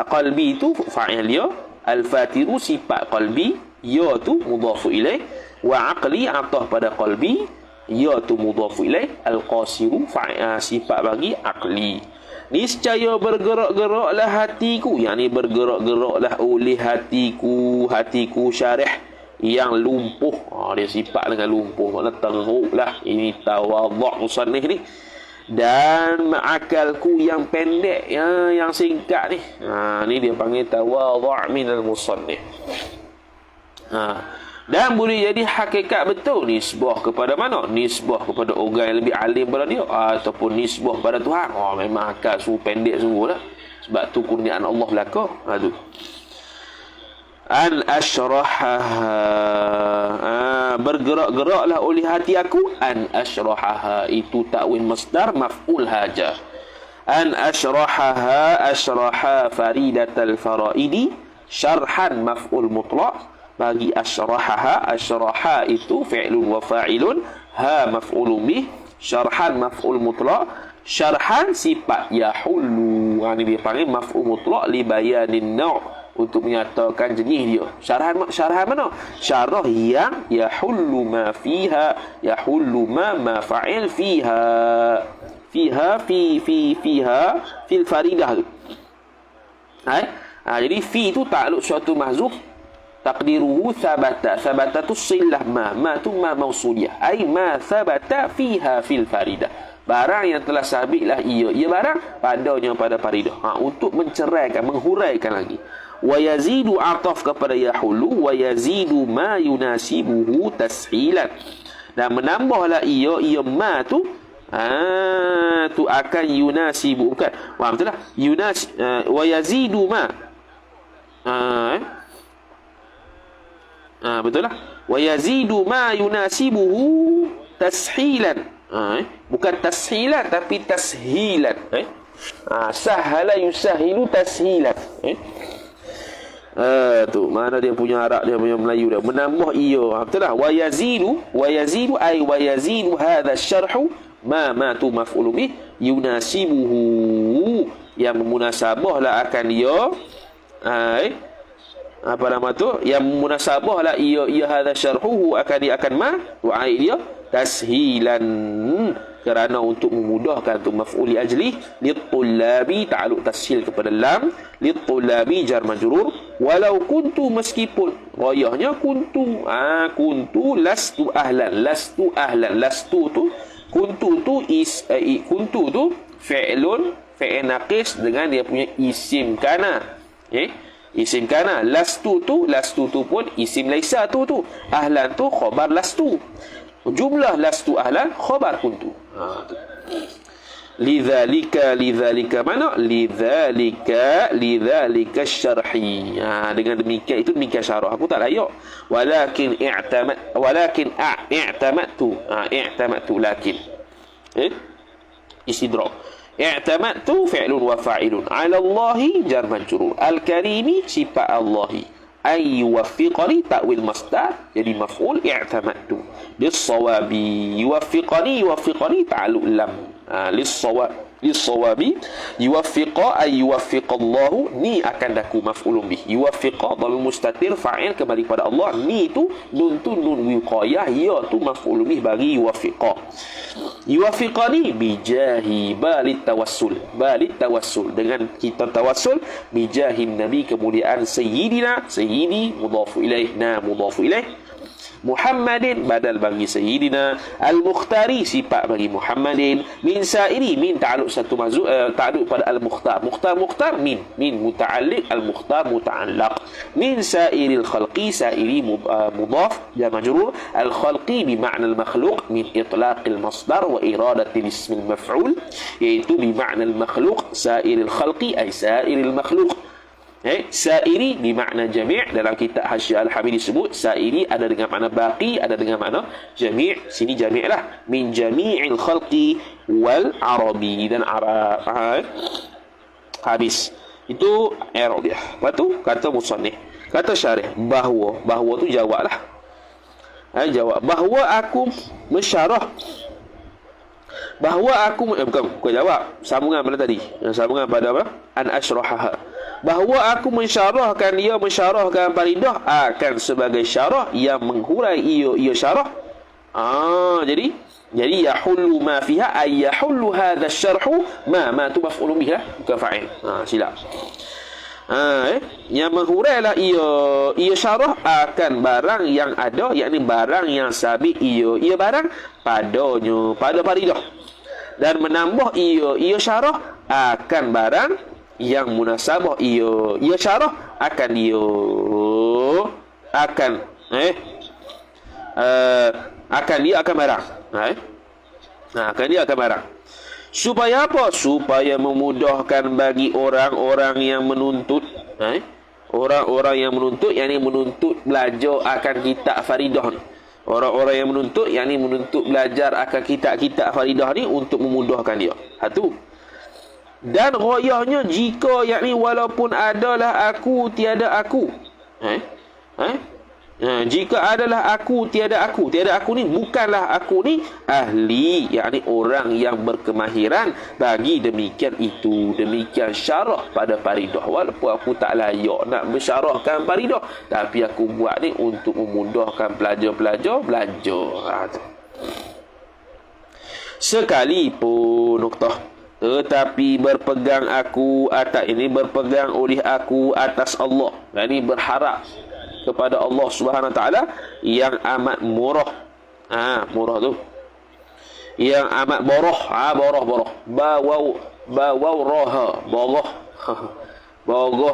qalbi tu fa'il dia. Al-fatiru sifat qalbi. ya tu mudhafu ilaih, wa aqli atah pada qalbi, ya tu mudhafu ilaih, al-qasiru sifat bagi aqli. Niscaya bergerak-geraklah hatiku, yakni bergerak-geraklah oleh hatiku syarih yang lumpuh. Dia sifat dengan lumpuh, makna teruklah. Ini tawadhu' musannif ni. Dan akalku yang pendek, yang singkat ni. Ni dia panggil tawadhu' minal musannif. Dan boleh jadi hakikat betul nisbah kepada mana? Nisbah kepada orang yang lebih alim pada dia, ataupun nisbah pada Tuhan. Memang akal pendek sungguh lah. Sebab tu kurniaan Allah belaka. Tu an ashrahaha, bergerak-geraklah oleh hati aku. An ashrahaha itu takwil masdar maf'ul haja. An ashrahaha, ashraha faridatal faraidi, syarhan maf'ul mutlaq. Bagi ashrahaha, ashraha itu fi'lun wa fa'ilun, ha maf'ulun bih, syarhan maf'ul mutlaq. Syarhan sifat yahullu, ini dia panggil maf'ul mutlaq li bayanin naw', untuk menyatakan jenis dia. Syarahan mana? Syarah yang yahullu ma fiha, yahullu ma fa'il fiha, fiha fil faridah tu. Jadi fi tu takluk suatu mahzuf, taqdiruhu sabata tu silah ma tu ma mausuliyah, ai ma sabata fiha fil faridah, barang yang telah sabitlah ia barang padanya pada faridah. Untuk menceraikan, menghuraikan lagi. Wa yazidu ataf kepada yahulu, wa yazidu ma yunasibuhu tashilan, dan menambahlah ia ma tu tu akan yunasibu, bukan betul lah, wa yazidu ma betul lah, wa yazidu ma yunasibuhu tashilan, bukan tashilan tapi tashilan. Sahala yusahilu tashilan. Tu mana dia punya Arab, dia punya Melayu dia, menambah ia. Betul lah, wa yazidu ay wa yazidu hadha syarhu ma tu maf'ul bih, yunasibuhu, yang munasabahlah akan ia, apa nama tu, yang munasabahlah ia hadha syarhuhu, akan ma wa dia tashilan, kerana untuk memudahkan tu maf'ul li ajli, lit-tullabi ta'alluq tashil kepada lam, lit-tullabi jar majrur, walau kuntu, meskipun ghayahnya kuntu, kuntu lastu ahlan, lastu tu kuntu tu kuntu tu fi'lun, fi'il naqis dengan dia punya isim kana. Isim kana. Lastu tu pun isim laisa tu. Ahlan tu khabar lastu. Jumlah lastu ahlan khabar kuntu. Lidzalika mana? Lidzalika syarhi. Dengan demikian, itu demikian syarah. Aku tak layak. Walakin i'tamadtu lakin. Istidrak. I'tamadtu fi'lun wa fa'ilun. 'Ala Allahi jar majrur. Al-karimi sifat Allahi. Ay yuwaffiqani ta'wil masdar, jadi maf'ul i'tamadtu. Lis-sawabi yuwaffiqani ta'alluq lam. Lis-sawabi yuwaffiqa ay yuwaffiqallahu, ni akan daku maf'ulun bih. Yuwaffiqa dhamir mustatir, fa'il kembali pada Allah. Ni tu nun wiqayah, ya tu maf'ulun bih bagi yuwaffiqa. Yuwaffiqani bijahi balit tawassul, dengan kita tawassul bijahi nabi, kemuliaan sayyidi mudhafu ilaih, mudhafu ilaih, Muhammadin badal bagi sayyidina, al-mukhtari sifat bagi Muhammadin, min sa'iri, min ta'alluq satu mazuk, ta'alluq pada al-mukhtar, mukhtar min muta'alliq, al-mukhtar muta'allaq, min sa'iril khalqi, sa'iri mudhaf ya majrur, al-khalqi bi ma'na al-makhluq, min itlaqil masdar wa iradatil ismil maf'ul, iaitu bi ma'na al-makhluq, sa'iril khalqi ay sa'iril makhluq. Sa'iri bermakna jami'. Dalam kitab Hasyiah Al-Hamidi disebut sa'iri ada dengan makna baqi, ada dengan makna jami'. Sini jami' lah, min jami'il khalqi wal arabi, dan Arab. Habis itu i'rab dia. Lepas tu kata musannif, kata syarih, bahawa tu jawab lah. Jawab bahawa aku mensyarah, bukan jawab, sambungan pada tadi, sambungan pada apa? An ashrahaha, bahawa aku mensyarahkan dia, mensyarahkan faridah akan sebagai syarah yang menghurai ia syarah. Jadi yahullu ma fiha ay yahullu hadha syarhu ma tu maf'ulun bihi, bukan fa'il. Silap. Yang menghurailah ia syarah akan barang yang ada, yakni barang yang sabit ia barang padanya, pada faridah, dan menambah ia syarah akan barang yang munasabah ia syarah akan barang. Akan dia akan barang. Supaya apa? Supaya memudahkan bagi orang-orang yang menuntut. Orang-orang yang menuntut, yakni menuntut belajar akan kitab faridah ni. Orang-orang yang menuntut, yakni menuntut belajar akan kitab-kitab faridah ni, untuk memudahkan dia. Satu. Dan royahnya jika, yakni walaupun adalah aku tiada aku. Jika adalah aku tiada aku ni bukanlah aku ni ahli, yakni orang yang berkemahiran bagi demikian syarah pada faridah. Walaupun aku tak layak nak mensyarahkan faridah, tapi aku buat ni untuk memudahkan pelajar-pelajar belajar. Sekalipun noktah, tetapi berpegang aku atas ini, berpegang oleh aku atas Allah, yakni berharap kepada Allah Subhanahu Wa Taala yang amat murah. Murah tu yang amat boroh. Bawau roha boroh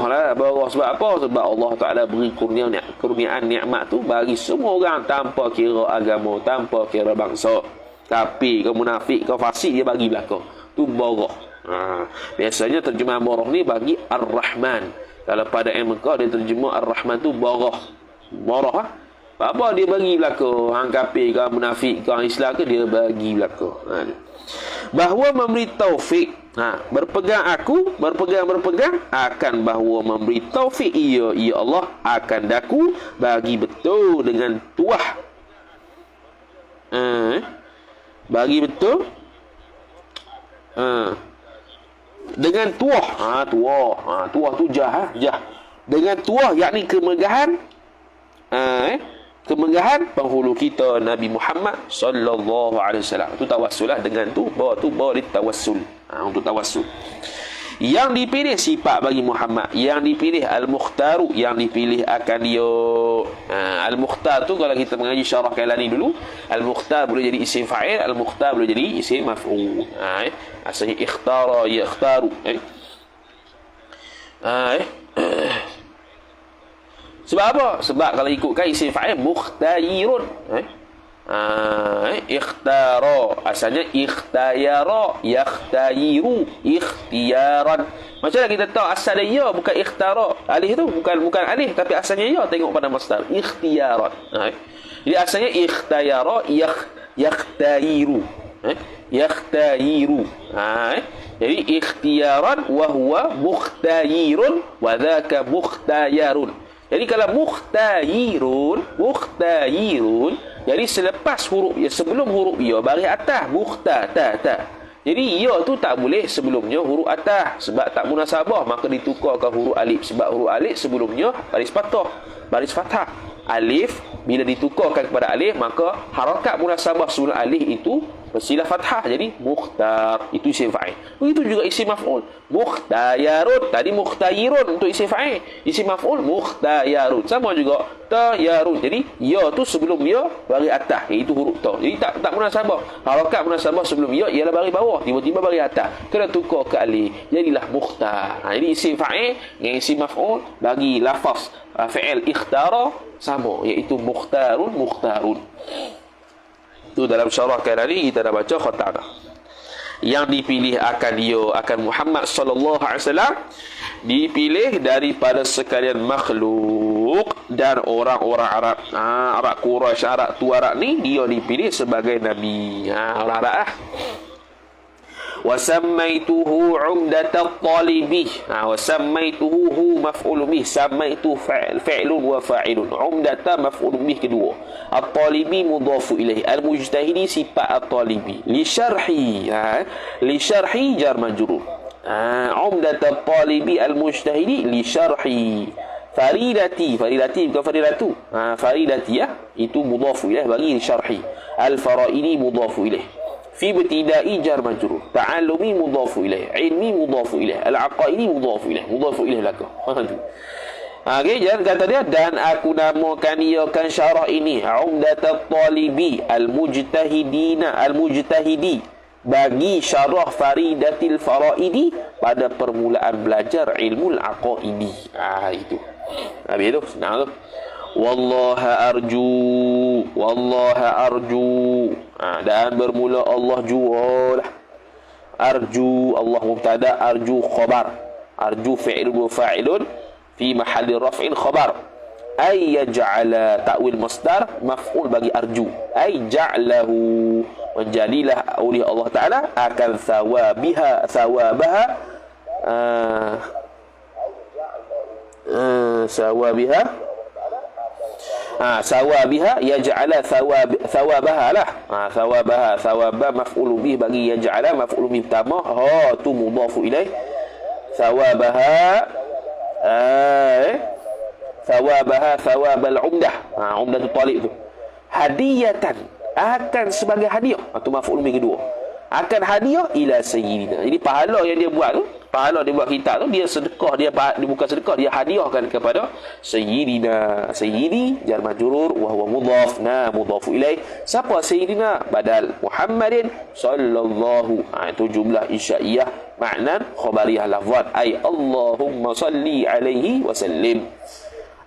lah. Boroh sebab apa? Sebab Allah Taala beri kurniaan nikmat tu bagi semua orang, tanpa kira agama, tanpa kira bangsa. Tapi kau munafik, kau fasik, dia bagi belakang. Tu boroh. Biasanya terjemahan boroh ni bagi Ar-Rahman. Kalau pada MK dia terjemah Ar-Rahman tu boroh. Apa dia bagi belakang? Hang kafir ke, munafik ke, Islam ke, dia bagi belakang. Bahawa memberi taufik, berpegang akan bahawa memberi taufik ia Allah akan daku bagi betul dengan tuah. Bagi betul dengan tuah. Tuah tu jah. Dengan tuah, yakni kemegahan penghulu kita Nabi Muhammad sallallahu alaihi wasallam. Tu tawassul lah dengan tu, bawa ditawassul. Untuk tawassul. Yang dipilih sifat bagi Muhammad, yang dipilih Al-Mukhtaru, yang dipilih akan dia. Al-Mukhtar tu kalau kita mengaji syarah Kailani dulu, Al-Mukhtar boleh jadi isim fa'il, Al-Mukhtar boleh jadi isim maf'ul. Asalnya ikhtara yakhtaru. Sebab apa? Sebab kalau ikutkan isim fa'il mukhtayirun. Ikhtara asalnya ikhtayara yakhtayiru ikhtiyaran. Macam mana kita tahu asal dia bukan ikhtara? Alif tu bukan alif, tapi asalnya ya, tengok pada masdar ikhtiyaran. Jadi asalnya ikhtayara yakhtayiru. Yakhtayiru. Jadi ikhtiyaran wa huwa mukhtayirun wa dhaka mukhtayarun. Jadi kalau mukhtayirun, jadi selepas huruf ya, sebelum huruf ya baris atas ta. Jadi ya tu tak boleh sebelumnya huruf atas, sebab tak munasabah, maka ditukarkan huruf alif. Sebab huruf alif sebelumnya baris fathah. Alif bila ditukarkan kepada alif, maka harakat munasabah sebelum alif itu bersilah fathah, jadi mukhtar, itu isim fa'il. Begitu juga isim maf'ul, mukhtayarun, tadi mukhtayirun untuk isim fa'il, isim maf'ul mukhtayarun, sama juga tayarun. Jadi ya tu sebelum ya baris atas, iaitu huruf ta. Jadi tak munasabah, harakat munasabah sebelum ya ialah baris bawah, tiba-tiba baris atas, kena tukar ke alif, jadilah mukhtar. Jadi isim fa'il dengan isim maf'ul bagi lafaz fi'il ikhtara sama, iaitu mukhtarun. Itu dalam syarah Kailani kita dah baca khatak. Yang dipilih akan Muhammad sallallahu alaihi wasallam, dipilih daripada sekalian makhluk dan orang-orang Arab. Arab Quraisy, Arab tu Arab ni dia dipilih sebagai nabi. Orang Arab وسميته عمدة الطالب وسميته مفعول به سميته فعل وفاعل عمدة مفعول به kedua الطالب مضاف إليه المجتهد sifat الطالب لشرحي جار مجرور Umdat al-talibi al-mujtahidi li syarhi faridati bukan faridatu. Faridati itu mudhafu ilaih bagi syarhi. Al-faraidi mudhafu ilaih. Fi ibtidai jar majrur. Ta'allumi mudhafu ilaih. Ilmi mudhafu ilaih. Al-aqaidi mudhafu ilaih. Mudhafu ilaih laka. Okay, jangan kata dia, dan aku namakan ia kan syarah ini Umdat al-talibi al-mujtahidi bagi syarah faridatil faraidi pada permulaan belajar ilmu al-aqaidi. Itu. Habis tu, senang tu. Wallaha arju. Dan bermula Allah jualah. Arju, Allah mubtada, arju khabar. Arju fi'lun wa fa'ilun fi mahalli raf'in khabar. Ay yaj'ala ta'wil masdar maf'ul bagi arju. Ay ja'lahu, menjadilah oleh Allah Ta'ala akan sawabiha yaj'ala thawabaha lah. Thawaba maf'ul bih bagi yaj'ala maf'ul bih pertama, tu mudhafu ilaih. Thawabaha thawabal umdah. Umdatul talib tu hadiyatan, akan sebagai hadiah. Itu maf'ul bih kedua, akan hadiah ila sayyidina. Jadi pahala yang dia buat tu, pahala dia buat kitab tu, dia sedekah, dia bukan sedekah, dia hadiahkan kepada sayyidina. Sayyidi jar majrur wa huwa mudhaf, mudhafu ilaih. Siapa sayyidina? Badal Muhammadin sallallahu. Itu jumlah insyaiyah, makna khabariyah lafzan, ay Allahumma salli alaihi wa sallim.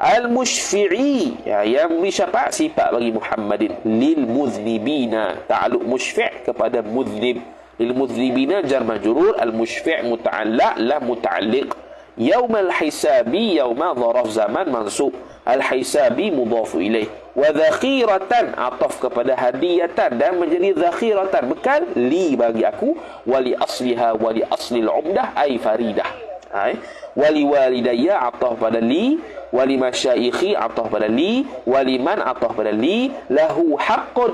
Al-musyfi'i, yang beri syafaat, sifat bagi Muhammadin. Lil muznibina, ta'alluq musyfi' kepada muznib. Lil muznibina jar majrur, al-musyfi' muta'allaq la muta'alliq. Yaumal hisabi, yauma dharaf zaman mansub. Al-hisabi mudhafu ilaih. Wa dhakhiratan, ataf kepada hadiyatan dan menjadi dhakhiratan, bekal li bagi aku. Wali asliha, wali aslil umdah ay faridah. Wali walidayya, ataf pada li. Wali masyaikhi, ataf pada li. Wali man, ataf pada li. Lahu haqqun,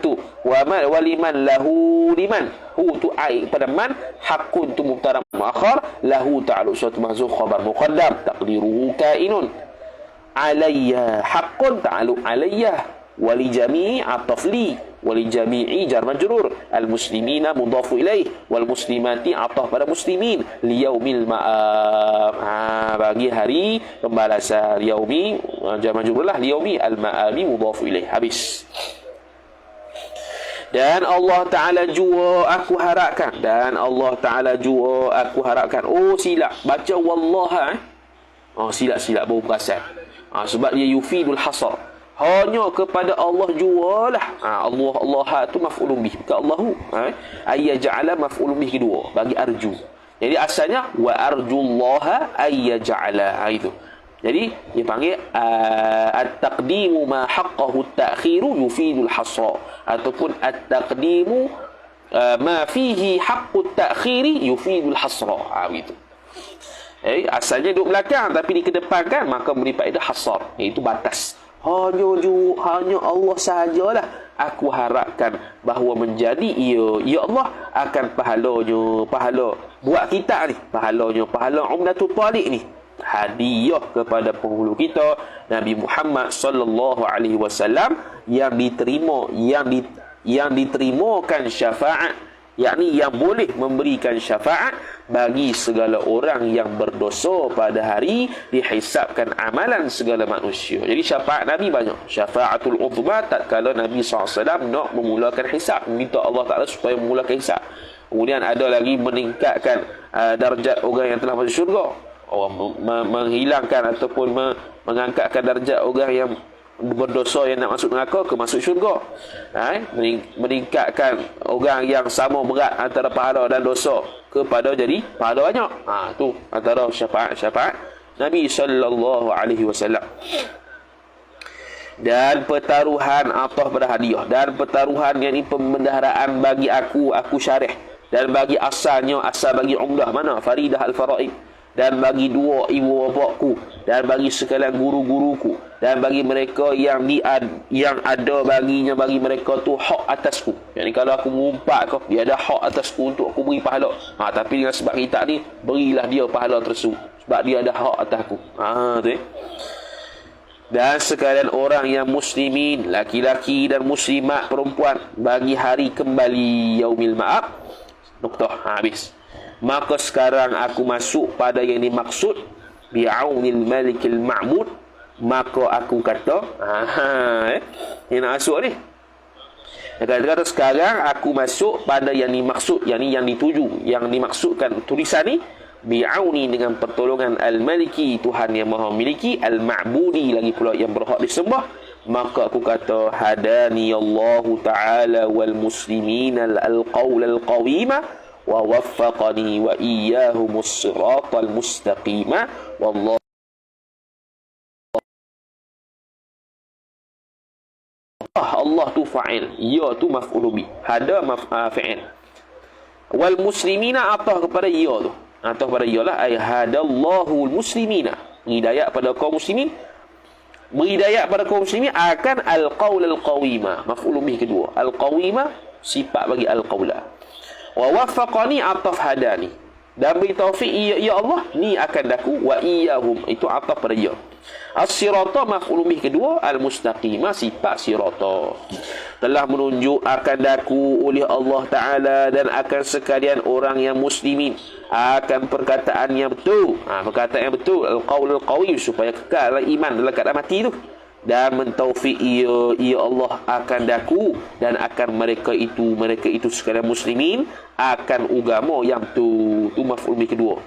tu waliman lahu liman, hu tu ai pada man, haqqun tu mubtada muakhar, lahu ta'alluq suatu mahzuf khabar muqaddam taqdiruhu kainun. Alayya haqqun ta'alluq alayya. Wali jami'i ataf li. Wali jami'i jar majrur. Al muslimina mudhafu ilaih. Wal muslimati ataf pada muslimin. Liyaumil ma'ab, bagi hari pembalasan. Yaumi jar majrur lah, liyaumi. Al ma'abi mudhafu ilaih. Habis. Dan Allah Ta'ala jua aku harapkan. Dan Allah Ta'ala jua aku harapkan. Silap baca wallaha. Silap baru perasan. Sebab dia yufidul hasar, hanya kepada Allah jualah. Allah tu maf'ulun bih, bukan Allahu. Ayyaja'ala maf'ulun bih kedua bagi arju. Jadi asalnya wa arjullaha ayyaja'ala. Itu. Jadi dia panggil at-taqdimu ma haqqahu at-ta'khiru yufidul hasra, ataupun at-taqdimu ma fihi haqqut ta'khiri yufidul hasra. Begitu. Asalnya duduk belakang tapi dikedepankan, maka memberi faedah hasar, iaitu batas. Hanya Allah sahajalah aku harapkan bahawa menjadi ya Allah akan pahala buat kita ni, pahala Umdatul Talib ni, hadiah kepada penghulu kita Nabi Muhammad sallallahu alaihi wasallam, yang diterimakan syafaat, yakni yang boleh memberikan syafaat bagi segala orang yang berdosa pada hari dihisabkan amalan segala manusia. Jadi syafaat Nabi banyak. Syafaatul uzma tatkala Nabi SAW nak memulakan hisab, minta Allah Ta'ala supaya memulakan hisab. Kemudian ada lagi meningkatkan darjat orang yang telah masuk syurga, menghilangkan ataupun mengangkatkan darjat orang yang berdosa yang nak masuk neraka ke masuk syurga. Meningkatkan orang yang sama berat antara pahala dan dosa kepada jadi pahala banyak. Tu antara syafaat Nabi sallallahu alaihi wasallam. Dan pertaruhan atau pada hadiah, dan pertaruhan yang ini pembendaharaan bagi aku syarih, dan bagi asal bagi umdah mana faridah al-faraid. dan bagi dua ibu bapakku, dan bagi sekalian guru-guruku, dan bagi mereka yang ada baginya bagi mereka tu hak atasku. Yang ni kalau aku mengumpat kau, dia ada hak atasku untuk aku beri pahala. Tapi dengan sebab kita ni, berilah dia pahala tersebut sebab dia ada hak atasku. Tu Dan sekalian orang yang muslimin, laki-laki dan muslimat perempuan, bagi hari kembali yaumil ma'ab. Nuktah. Habis. Maka sekarang aku masuk pada yang dimaksud bi'aunil malikil ma'mud. Maka aku kata, yang nak masuk ni, kata sekarang aku masuk pada yang dimaksud, yang ni yang dituju, yang dimaksudkan tulisan ni, bi'auni dengan pertolongan al-maliki, Tuhan yang maha miliki, al-ma'budi lagi pula yang berhak disembah. Maka aku kata, hadani Allahu ta'ala wal muslimin al-qawl al-qawima wa waffaqani wa iyyahumus siratal mustaqima wallahu Allah tu fa'il, ya tu maf'ul bi, hada fa'il. Wal muslimina atah kepada ya tu, atah kepada ya lah, ay hadallahu al muslimina, hidayah pada kaum muslimin, berhidayah pada kaum muslimin akan al-qaul al-qawima, maf'ul bi kedua, al-qawima sifat bagi al-qaula. Wa waffaqani ataf hadani, dan beri taufik ya Allah ni akan daku, wa iyyahum itu ataf pada ya. As-sirata maf'ul bih kedua, al-mustaqima sifat sirata. Telah menunjuk akan daku oleh Allah Ta'ala dan akan sekalian orang yang muslimin akan perkataan yang betul. Perkataan yang betul, al-qaul al-qawi, supaya kekal iman dalam keadaan mati tu. Dan mentaufiq ia Allah akan daku dan akan mereka itu sekalian muslimin akan agama yang tu maf'ul bih kedua.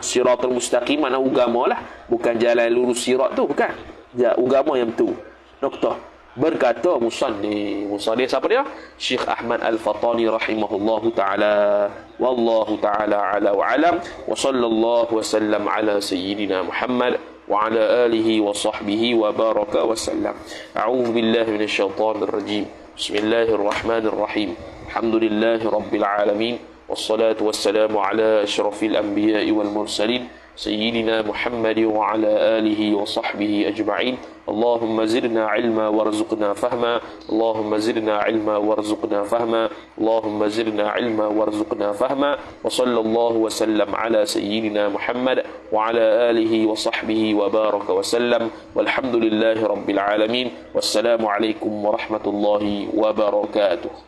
Siratul mustaqim makna agama lah, bukan jalan lurus sirat tu, bukan. Agama yang tu. Noktah. Berkata musannif siapa dia? Syekh Ahmad Al-Fatani rahimahullahu taala. Wallahu taala ala wa alam, wa sallallahu wa sallam ala sayyidina Muhammad وعلى آله وصحبه وبارك وسلم. أعوذ بالله من الشيطان الرجيم. بسم الله الرحمن الرحيم. الحمد لله رب العالمين، والصلاة والسلام على أشرف الأنبياء والمرسلين سيدنا محمد وعلى آله وصحبه أجمعين. اللهم زدنا علما وارزقنا فهما، اللهم زدنا علما وارزقنا فهما، اللهم زدنا علما وارزقنا فهما. وصلى الله وسلم على سيدنا محمد وعلى آله وصحبه وبارك وسلم، والحمد لله رب العالمين، والسلام عليكم ورحمة الله وبركاته.